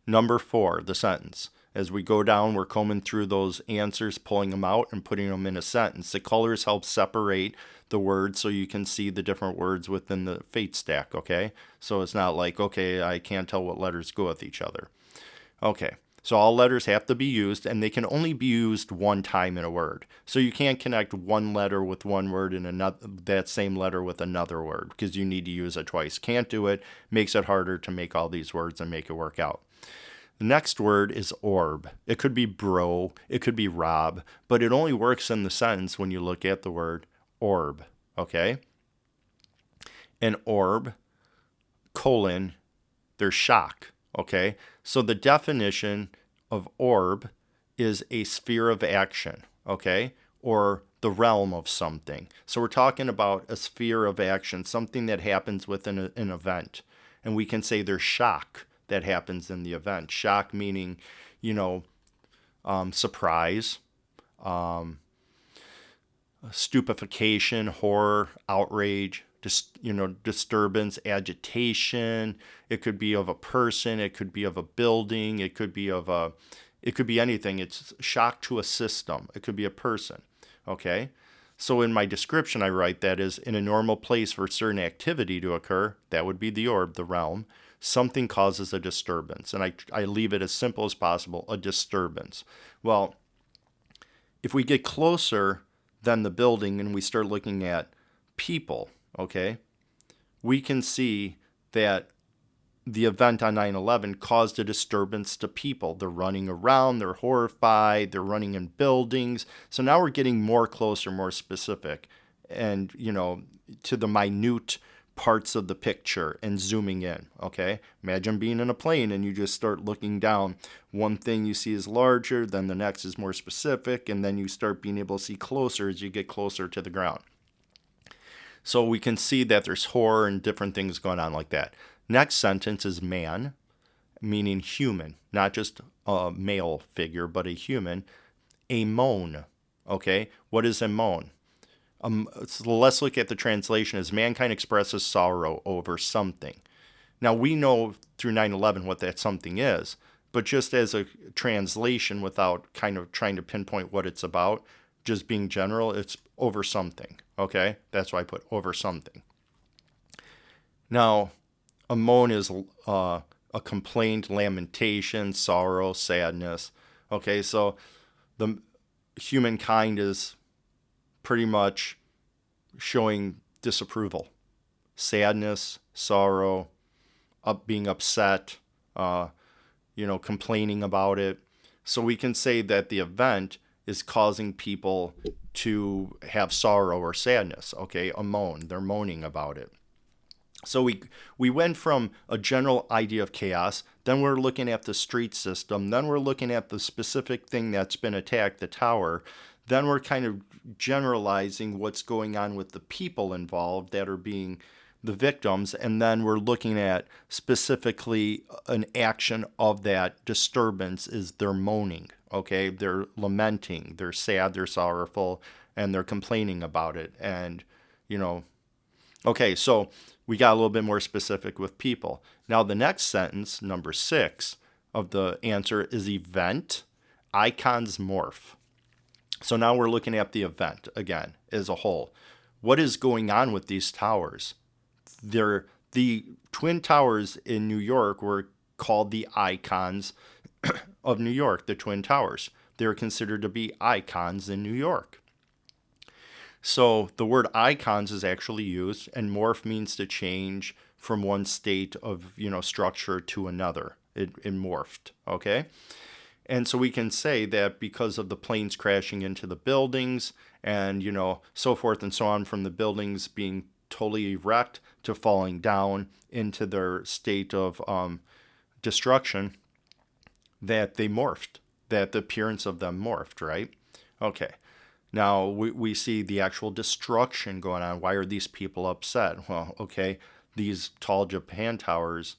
number 4, the sentence. As we go down, we're combing through those answers, pulling them out and putting them in a sentence. The colors help separate the words so you can see the different words within the fate stack, okay? So it's not like, okay, I can't tell what letters go with each other. Okay, so all letters have to be used, and they can only be used one time in a word. So you can't connect one letter with one word and another, that same letter with another word, because you need to use it twice. Can't do it, makes it harder to make all these words and make it work out. The next word is orb. It could be bro, it could be rob, but it only works in the sentence when you look at the word orb, okay? An orb, colon, there's shock, okay? So the definition of orb is a sphere of action, okay? Or the realm of something. So we're talking about a sphere of action, something that happens within an event. And we can say there's shock that happens in the event. Shock meaning, surprise, stupefaction, horror, outrage, disturbance, agitation. It could be of a person, it could be of a building, it could be anything. It's shock to a system. It could be a person. Okay? So in my description I write that is in a normal place for a certain activity to occur, that would be the orb, the realm. Something causes a disturbance. And I leave it as simple as possible, a disturbance. Well, if we get closer than the building and we start looking at people, okay, we can see that the event on 9/11 caused a disturbance to people. They're running around, they're horrified, they're running in buildings. So now we're getting more closer, more specific, and, to the minute parts of the picture and zooming in, okay? Imagine being in a plane and you just start looking down. One thing you see is larger, then the next is more specific, and then you start being able to see closer as you get closer to the ground. So we can see that there's horror and different things going on like that. Next sentence is man, meaning human, not just a male figure, but a human. A moan, okay? What is a moan? So let's look at the translation as mankind expresses sorrow over something. Now we know through 9/11 what that something is, but just as a translation without kind of trying to pinpoint what it's about, just being general, it's over something, okay? That's why I put over something. Now, a moan is a complaint, lamentation, sorrow, sadness. Okay, so the humankind is pretty much showing disapproval, sadness, sorrow, being upset, complaining about it. So we can say that the event is causing people to have sorrow or sadness, okay, a moan. They're moaning about it. So we went from a general idea of chaos, then we're looking at the street system, then we're looking at the specific thing that's been attacked, the tower, then we're kind of generalizing what's going on with the people involved that are being the victims, and then we're looking at specifically an action of that disturbance is they're moaning, okay? They're lamenting, they're sad, they're sorrowful, and they're complaining about it. And, okay, so we got a little bit more specific with people. Now the next sentence, number 6 of the answer is event, icons morph. So now we're looking at the event again as a whole. What is going on with these towers? The Twin Towers in New York were called the icons of New York, the Twin Towers. They're considered to be icons in New York. So the word icons is actually used, and morph means to change from one state of, structure to another. It morphed, okay? And so we can say that because of the planes crashing into the buildings and, so forth and so on, from the buildings being totally wrecked to falling down into their state of destruction, that they morphed, that the appearance of them morphed, right? Okay. Now we see the actual destruction going on. Why are these people upset? Well, okay, these tall Japan towers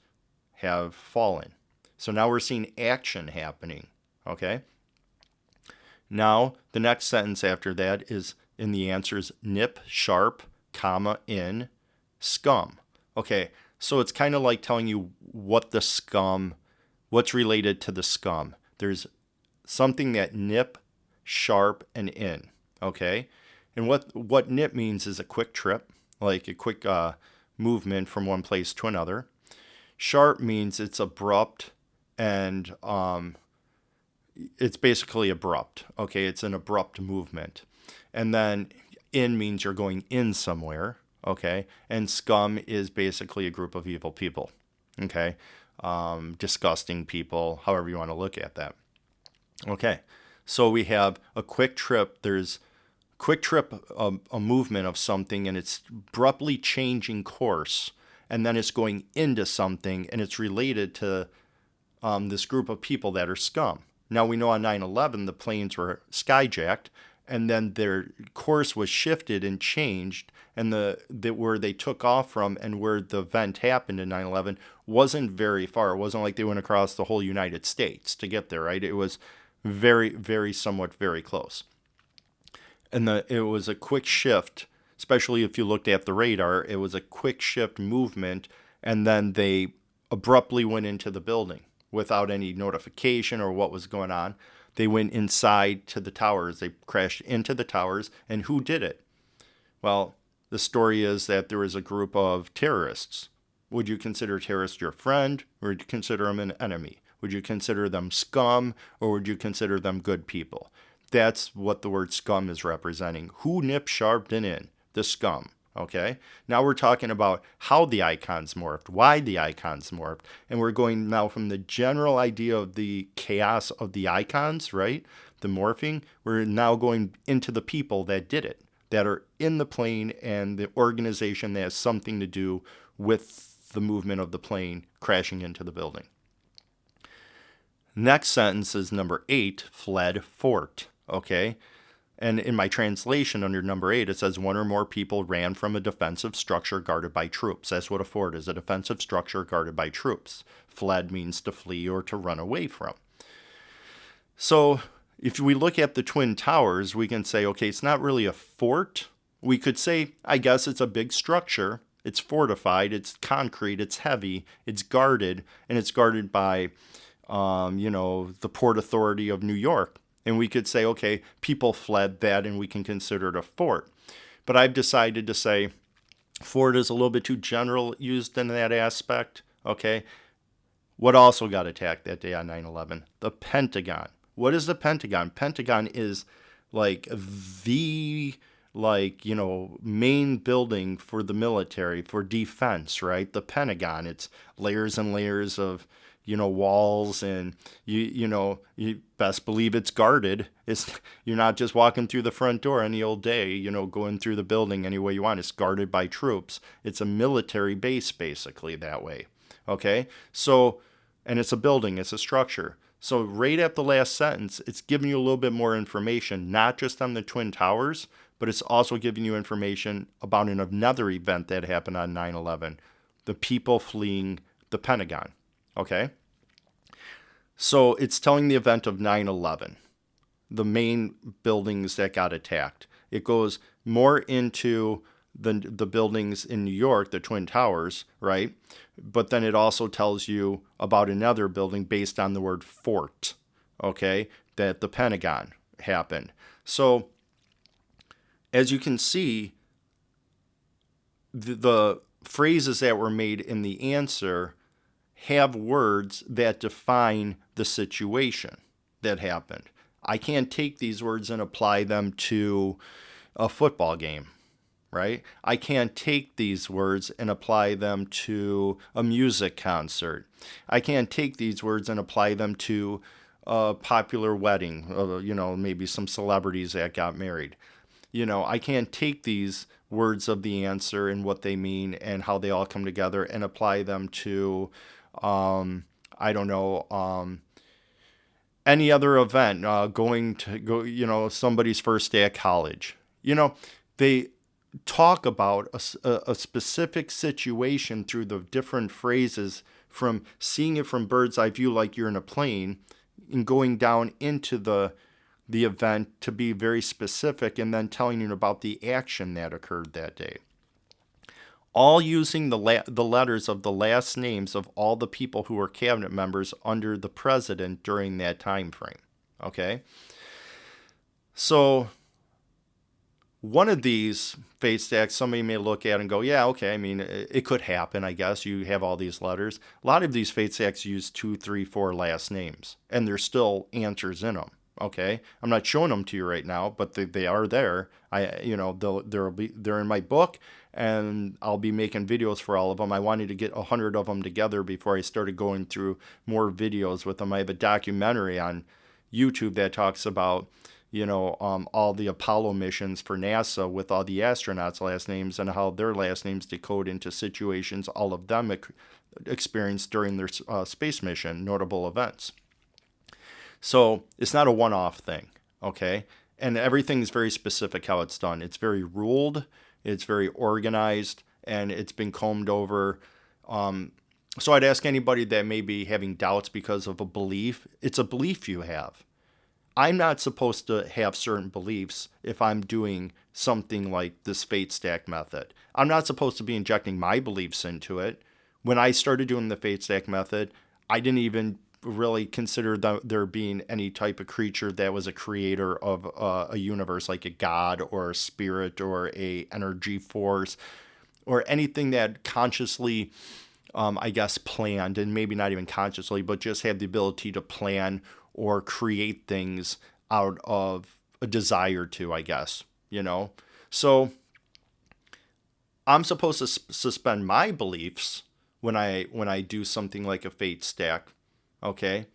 have fallen. So now we're seeing action happening. Okay. Now, the next sentence after that is in the answers nip, sharp, comma, in, scum. Okay, so it's kind of like telling you what the scum, what's related to the scum. There's something that nip, sharp, and in. Okay? And what nip means is a quick trip, like a quick movement from one place to another. Sharp means it's abrupt and it's basically abrupt. Okay, it's an abrupt movement. And then in means you're going in somewhere. Okay, and scum is basically a group of evil people. Okay, disgusting people, however you want to look at that. Okay, so we have a quick trip. There's quick trip, a movement of something, and it's abruptly changing course, and then it's going into something, and it's related to this group of people that are scum. Now we know on 9/11 the planes were skyjacked, and then their course was shifted and changed, and the where they took off from and where the event happened in 9/11 wasn't very far. It wasn't like they went across the whole United States to get there, right? It was very, very, somewhat very close. And it was a quick shift, especially if you looked at the radar. It was a quick shift movement, and then they abruptly went into the building without any notification or what was going on. They went inside to the towers. They crashed into the towers. And who did it? Well, the story is that there was a group of terrorists. Would you consider a terrorist your friend, or would you consider them an enemy? Would you consider them scum, or would you consider them good people? That's what the word scum is representing. Who nip sharped and in? The scum. Okay? Now we're talking about how the icons morphed, why the icons morphed, and we're going now from the general idea of the chaos of the icons, right? The morphing, we're now going into the people that did it, that are in the plane and the organization that has something to do with the movement of the plane crashing into the building. Next sentence is number 8, fled fort. Okay? And in my translation under number 8, it says one or more people ran from a defensive structure guarded by troops. That's what a fort is, a defensive structure guarded by troops. Fled means to flee or to run away from. So if we look at the Twin Towers, we can say, okay, it's not really a fort. We could say, I guess it's a big structure. It's fortified, it's concrete, it's heavy, it's guarded, and it's guarded by, the Port Authority of New York. And we could say, okay, people fled that and we can consider it a fort. But I've decided to say fort is a little bit too general used in that aspect, okay? What also got attacked that day on 9/11? The Pentagon. What is the Pentagon? Pentagon is like the main building for the military, for defense, right? The Pentagon, it's layers and layers of walls, and you best believe it's guarded. You're not just walking through the front door any old day, going through the building any way you want. It's guarded by troops. It's a military base basically that way. Okay? So, and it's a building, it's a structure. So right at the last sentence, it's giving you a little bit more information, not just on the Twin Towers, but it's also giving you information about another event that happened on 9/11, the people fleeing the Pentagon. Okay? So it's telling the event of 9/11, the main buildings that got attacked. It goes more into the buildings in New York, the Twin Towers, right? But then it also tells you about another building based on the word fort, okay, that the Pentagon happened. So as you can see, the phrases that were made in the answer have words that define the situation that happened. I can't take these words and apply them to a football game, right? I can't take these words and apply them to a music concert. I can't take these words and apply them to a popular wedding, maybe some celebrities that got married. I can't take these words of the answer and what they mean and how they all come together and apply them to any other event, somebody's first day at college. They talk about a specific situation through the different phrases, from seeing it from bird's eye view like you're in a plane and going down into the event to be very specific, and then telling you about the action that occurred that day. All using the letters of the last names of all the people who were cabinet members under the president during that time frame. Okay? So one of these fate stacks, somebody may look at and go, yeah, okay, I mean, it could happen, I guess. You have all these letters. A lot of these fate stacks use 2, 3, 4 last names, and there's still answers in them. Okay, I'm not showing them to you right now, but they are there. They're in my book, and I'll be making videos for all of them. I wanted to get 100 of them together before I started going through more videos with them. I have a documentary on YouTube that talks about all the Apollo missions for NASA with all the astronauts' last names and how their last names decode into situations all of them experienced during their space mission, notable events. So it's not a one-off thing, okay? And everything's very specific how it's done. It's very ruled, it's very organized, and it's been combed over. So I'd ask anybody that may be having doubts because of a belief, it's a belief you have. I'm not supposed to have certain beliefs if I'm doing something like this fate stack method. I'm not supposed to be injecting my beliefs into it. When I started doing the fate stack method, I didn't even really consider there being any type of creature that was a creator of a universe, like a god or a spirit or a energy force or anything that consciously I guess planned, and maybe not even consciously, but just had the ability to plan or create things out of a desire to, I guess, So I'm supposed to suspend my beliefs when I do something like a fate stack, okay?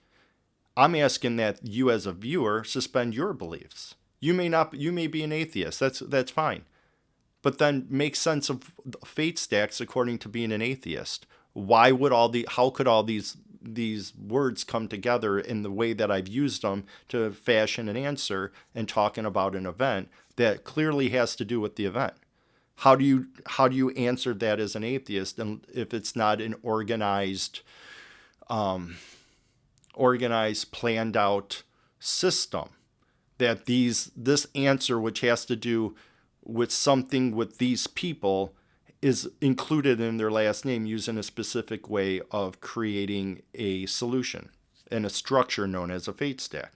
I'm asking that you as a viewer suspend your beliefs. You may be an atheist. That's fine. But then make sense of fate stacks according to being an atheist. How could all these words come together in the way that I've used them to fashion an answer and talking about an event that clearly has to do with the event? How do you answer that as an atheist, and if it's not an organized, planned out system? That this answer, which has to do with something with these people, is included in their last name using a specific way of creating a solution and a structure known as a fate stack.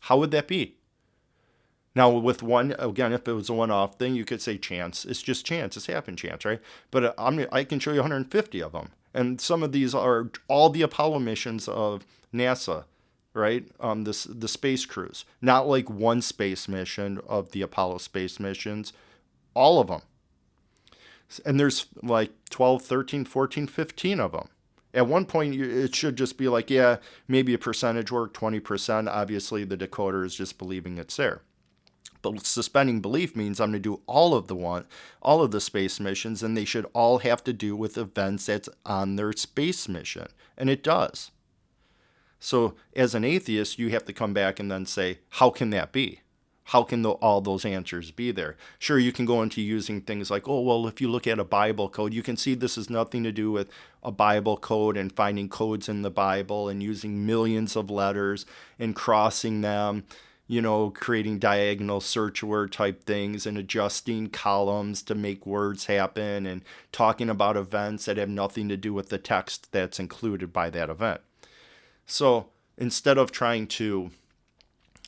How would that be? Now, with one, again, if it was a one-off thing, you could say chance. It's just chance. It's happen chance, right? But I can show you 150 of them. And some of these are all the Apollo missions of NASA, right? The space crews. Not like one space mission of the Apollo space missions. All of them. And there's like 12, 13, 14, 15 of them. At one point, it should just be like, yeah, maybe a percentage work, 20%. Obviously, the decoder is just believing it's there. But suspending belief means I'm going to do all of the space missions, and they should all have to do with events that's on their space mission. And it does. So as an atheist, you have to come back and then say, how can that be? How can all those answers be there? Sure, you can go into using things like, oh, well, if you look at a Bible code, you can see this has nothing to do with a Bible code and finding codes in the Bible and using millions of letters and crossing them, creating diagonal search word type things and adjusting columns to make words happen and talking about events that have nothing to do with the text that's included by that event. So instead of trying to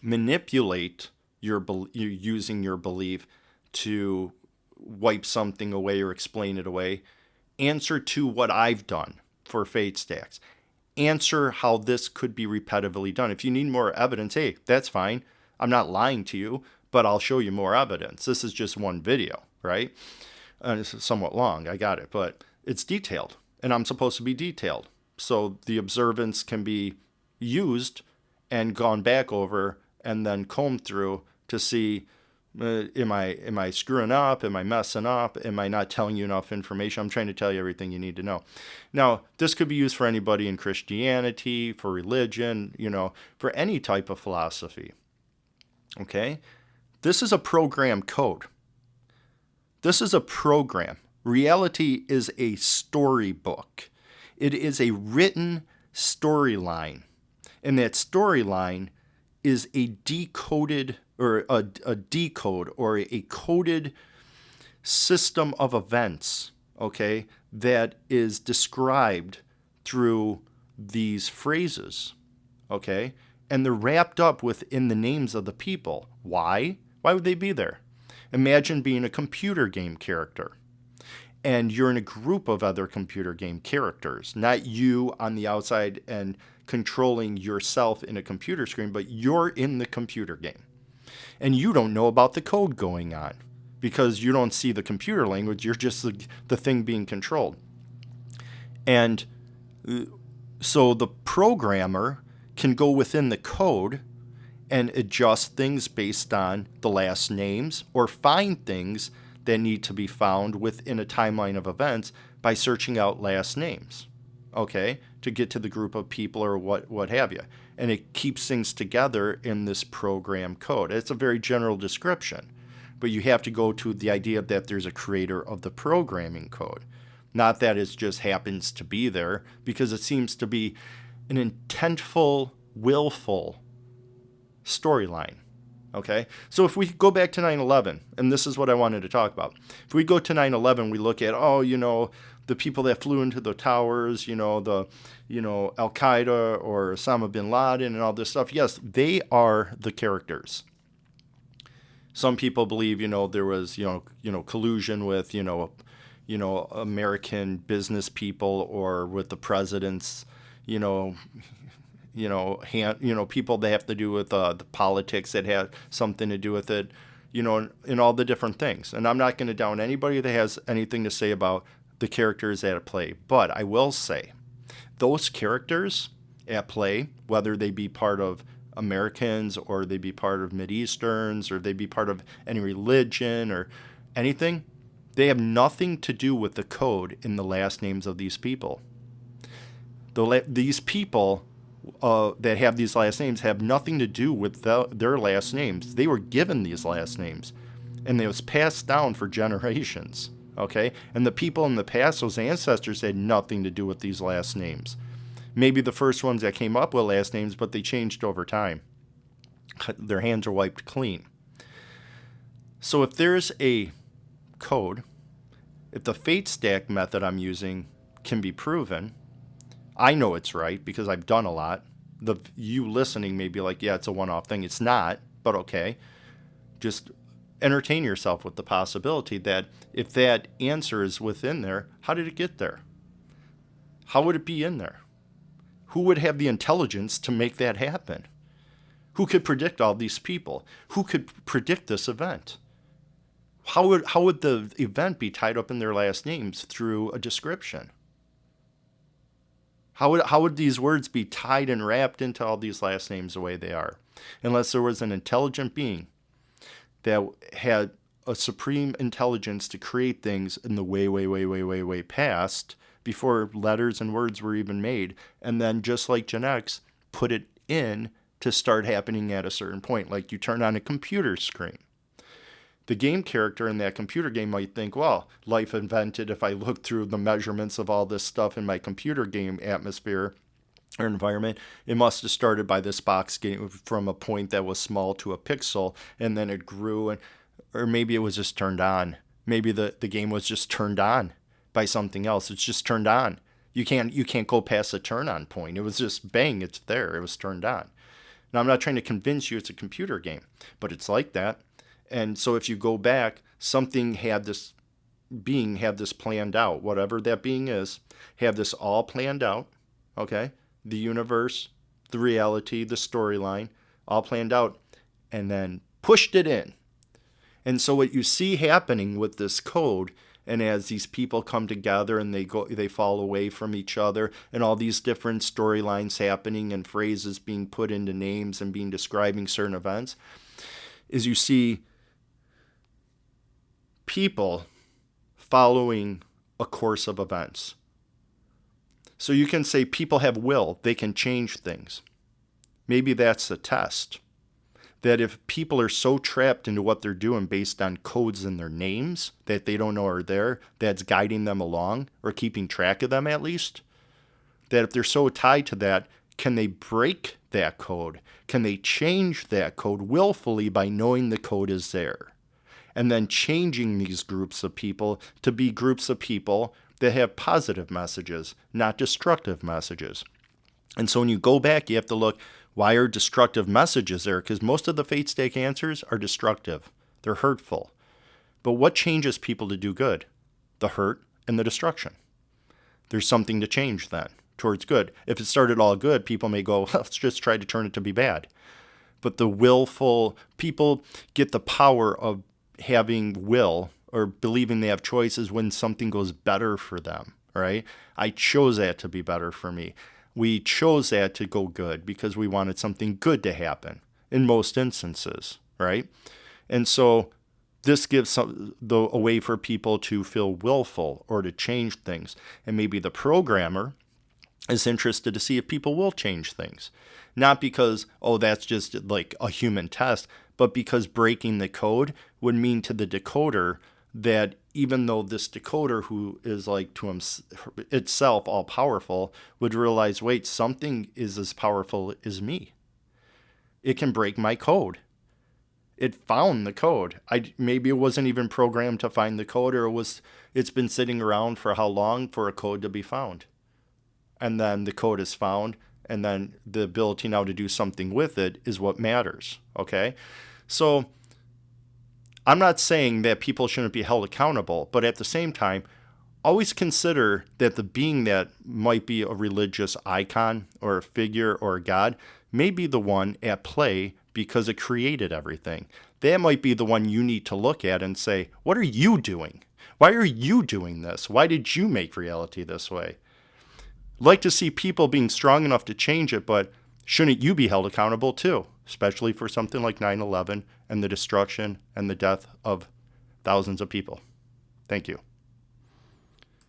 manipulate you're using your belief to wipe something away or explain it away, answer to what I've done for fate stacks. Answer how this could be repetitively done. If you need more evidence, hey, that's fine. I'm not lying to you, but I'll show you more evidence. This is just one video, right? It's somewhat long, I got it, but it's detailed, and I'm supposed to be detailed. So the observance can be used and gone back over and then combed through to see, am I screwing up? Am I messing up? Am I not telling you enough information? I'm trying to tell you everything you need to know. Now, this could be used for anybody in Christianity, for religion, for any type of philosophy. Okay? This is a program code. This is a program. Reality is a storybook. It is a written storyline. And that storyline is a decoded or a decode or a coded system of events, okay, that is described through these phrases, okay? and they're wrapped up within the names of the people. Why? Why would they be there? Imagine being a computer game character, and you're in a group of other computer game characters, not you on the outside and controlling yourself in a computer screen, but you're in the computer game. And you don't know about the code going on because you don't see the computer language. You're just the thing being controlled. And so the programmer can go within the code and adjust things based on the last names or find things that need to be found within a timeline of events by searching out last names, okay, to get to the group of people or what have you. And it keeps things together in this program code. It's a very general description, but you have to go to the idea that there's a creator of the programming code, not that it just happens to be there, because it seems to be an intentful, willful storyline. Okay, so if we go back to 9/11, and this is what I wanted to talk about. If we go to 9/11, we look at, the people that flew into the towers, Al Qaeda or Osama bin Laden and all this stuff. Yes, they are the characters. Some people believe, there was, collusion with, American business people or with the president's, people that have to do with the politics that have something to do with it, and all the different things. And I'm not going to down anybody that has anything to say about the characters at play. But I will say, those characters at play, whether they be part of Americans or they be part of Mideasterns or they be part of any religion or anything, they have nothing to do with the code in the last names of these people. These people that have these last names have nothing to do with their last names. They were given these last names, and it was passed down for generations, okay? And the people in the past, those ancestors, had nothing to do with these last names. Maybe the first ones that came up with last names, but they changed over time. Their hands are wiped clean. So if there's a code, if the fate stack method I'm using can be proven, I know it's right because I've done a lot. You listening may be like, yeah, it's a one-off thing. It's not, but okay. Just entertain yourself with the possibility that if that answer is within there, how did it get there? How would it be in there? Who would have the intelligence to make that happen? Who could predict all these people? Who could predict this event? How would the event be tied up in their last names through a description? How would these words be tied and wrapped into all these last names the way they are? Unless there was an intelligent being that had a supreme intelligence to create things in the way past, before letters and words were even made, and then just like Gen X, put it in to start happening at a certain point, like you turn on a computer screen. The game character in that computer game might think, well, life invented, if I look through the measurements of all this stuff in my computer game atmosphere or environment, it must have started by this box getting from a point that was small to a pixel, and then it grew, or maybe it was just turned on. Maybe the game was just turned on by something else. It's just turned on. You can't go past the turn on point. It was just bang, it's there. It was turned on. Now, I'm not trying to convince you it's a computer game, but it's like that. And so if you go back, something had this being had this planned out. Whatever that being is, have this all planned out, okay? The universe, the reality, the storyline, all planned out, and then pushed it in. And so what you see happening with this code, and as these people come together and they fall away from each other, and all these different storylines happening and phrases being put into names and being describing certain events, is you see people following a course of events. So you can say people have will, they can change things. Maybe that's the test. That if people are so trapped into what they're doing based on codes in their names that they don't know are there, that's guiding them along or keeping track of them at least, that if they're so tied to that, can they break that code? Can they change that code willfully by knowing the code is there? And then changing these groups of people to be groups of people that have positive messages, not destructive messages. And so when you go back, you have to look, Why are destructive messages there? Because most of the fate stake answers are destructive. They're hurtful. But what changes people to do good? The hurt and the destruction. There's something to change then towards good. If it started all good, people may go, well, let's just try to turn it to be bad. But the willful people get the power of having will or believing they have choices when something goes better for them, right? I chose that to be better for me. We chose that to go good because we wanted something good to happen in most instances, right? And so this gives a way for people to feel willful or to change things. And maybe the programmer is interested to see if people will change things. Not because, oh, that's just like a human test, but because breaking the code would mean to the decoder that even though this decoder, who is like to itself all powerful, would realize, wait, something is as powerful as me. It can break my code. It found the code. Maybe it wasn't even programmed to find the code, or it's been sitting around for how long for a code to be found. And then the code is found, and then the ability now to do something with it is what matters, okay? So I'm not saying that people shouldn't be held accountable, but at the same time, always consider that the being that might be a religious icon or a figure or a god may be the one at play because it created everything. That might be the one you need to look at and say, what are you doing? Why are you doing this? Why did you make reality this way? I'd like to see people being strong enough to change it, but shouldn't you be held accountable too? Especially for something like 9/11 and the destruction and the death of thousands of people. Thank you.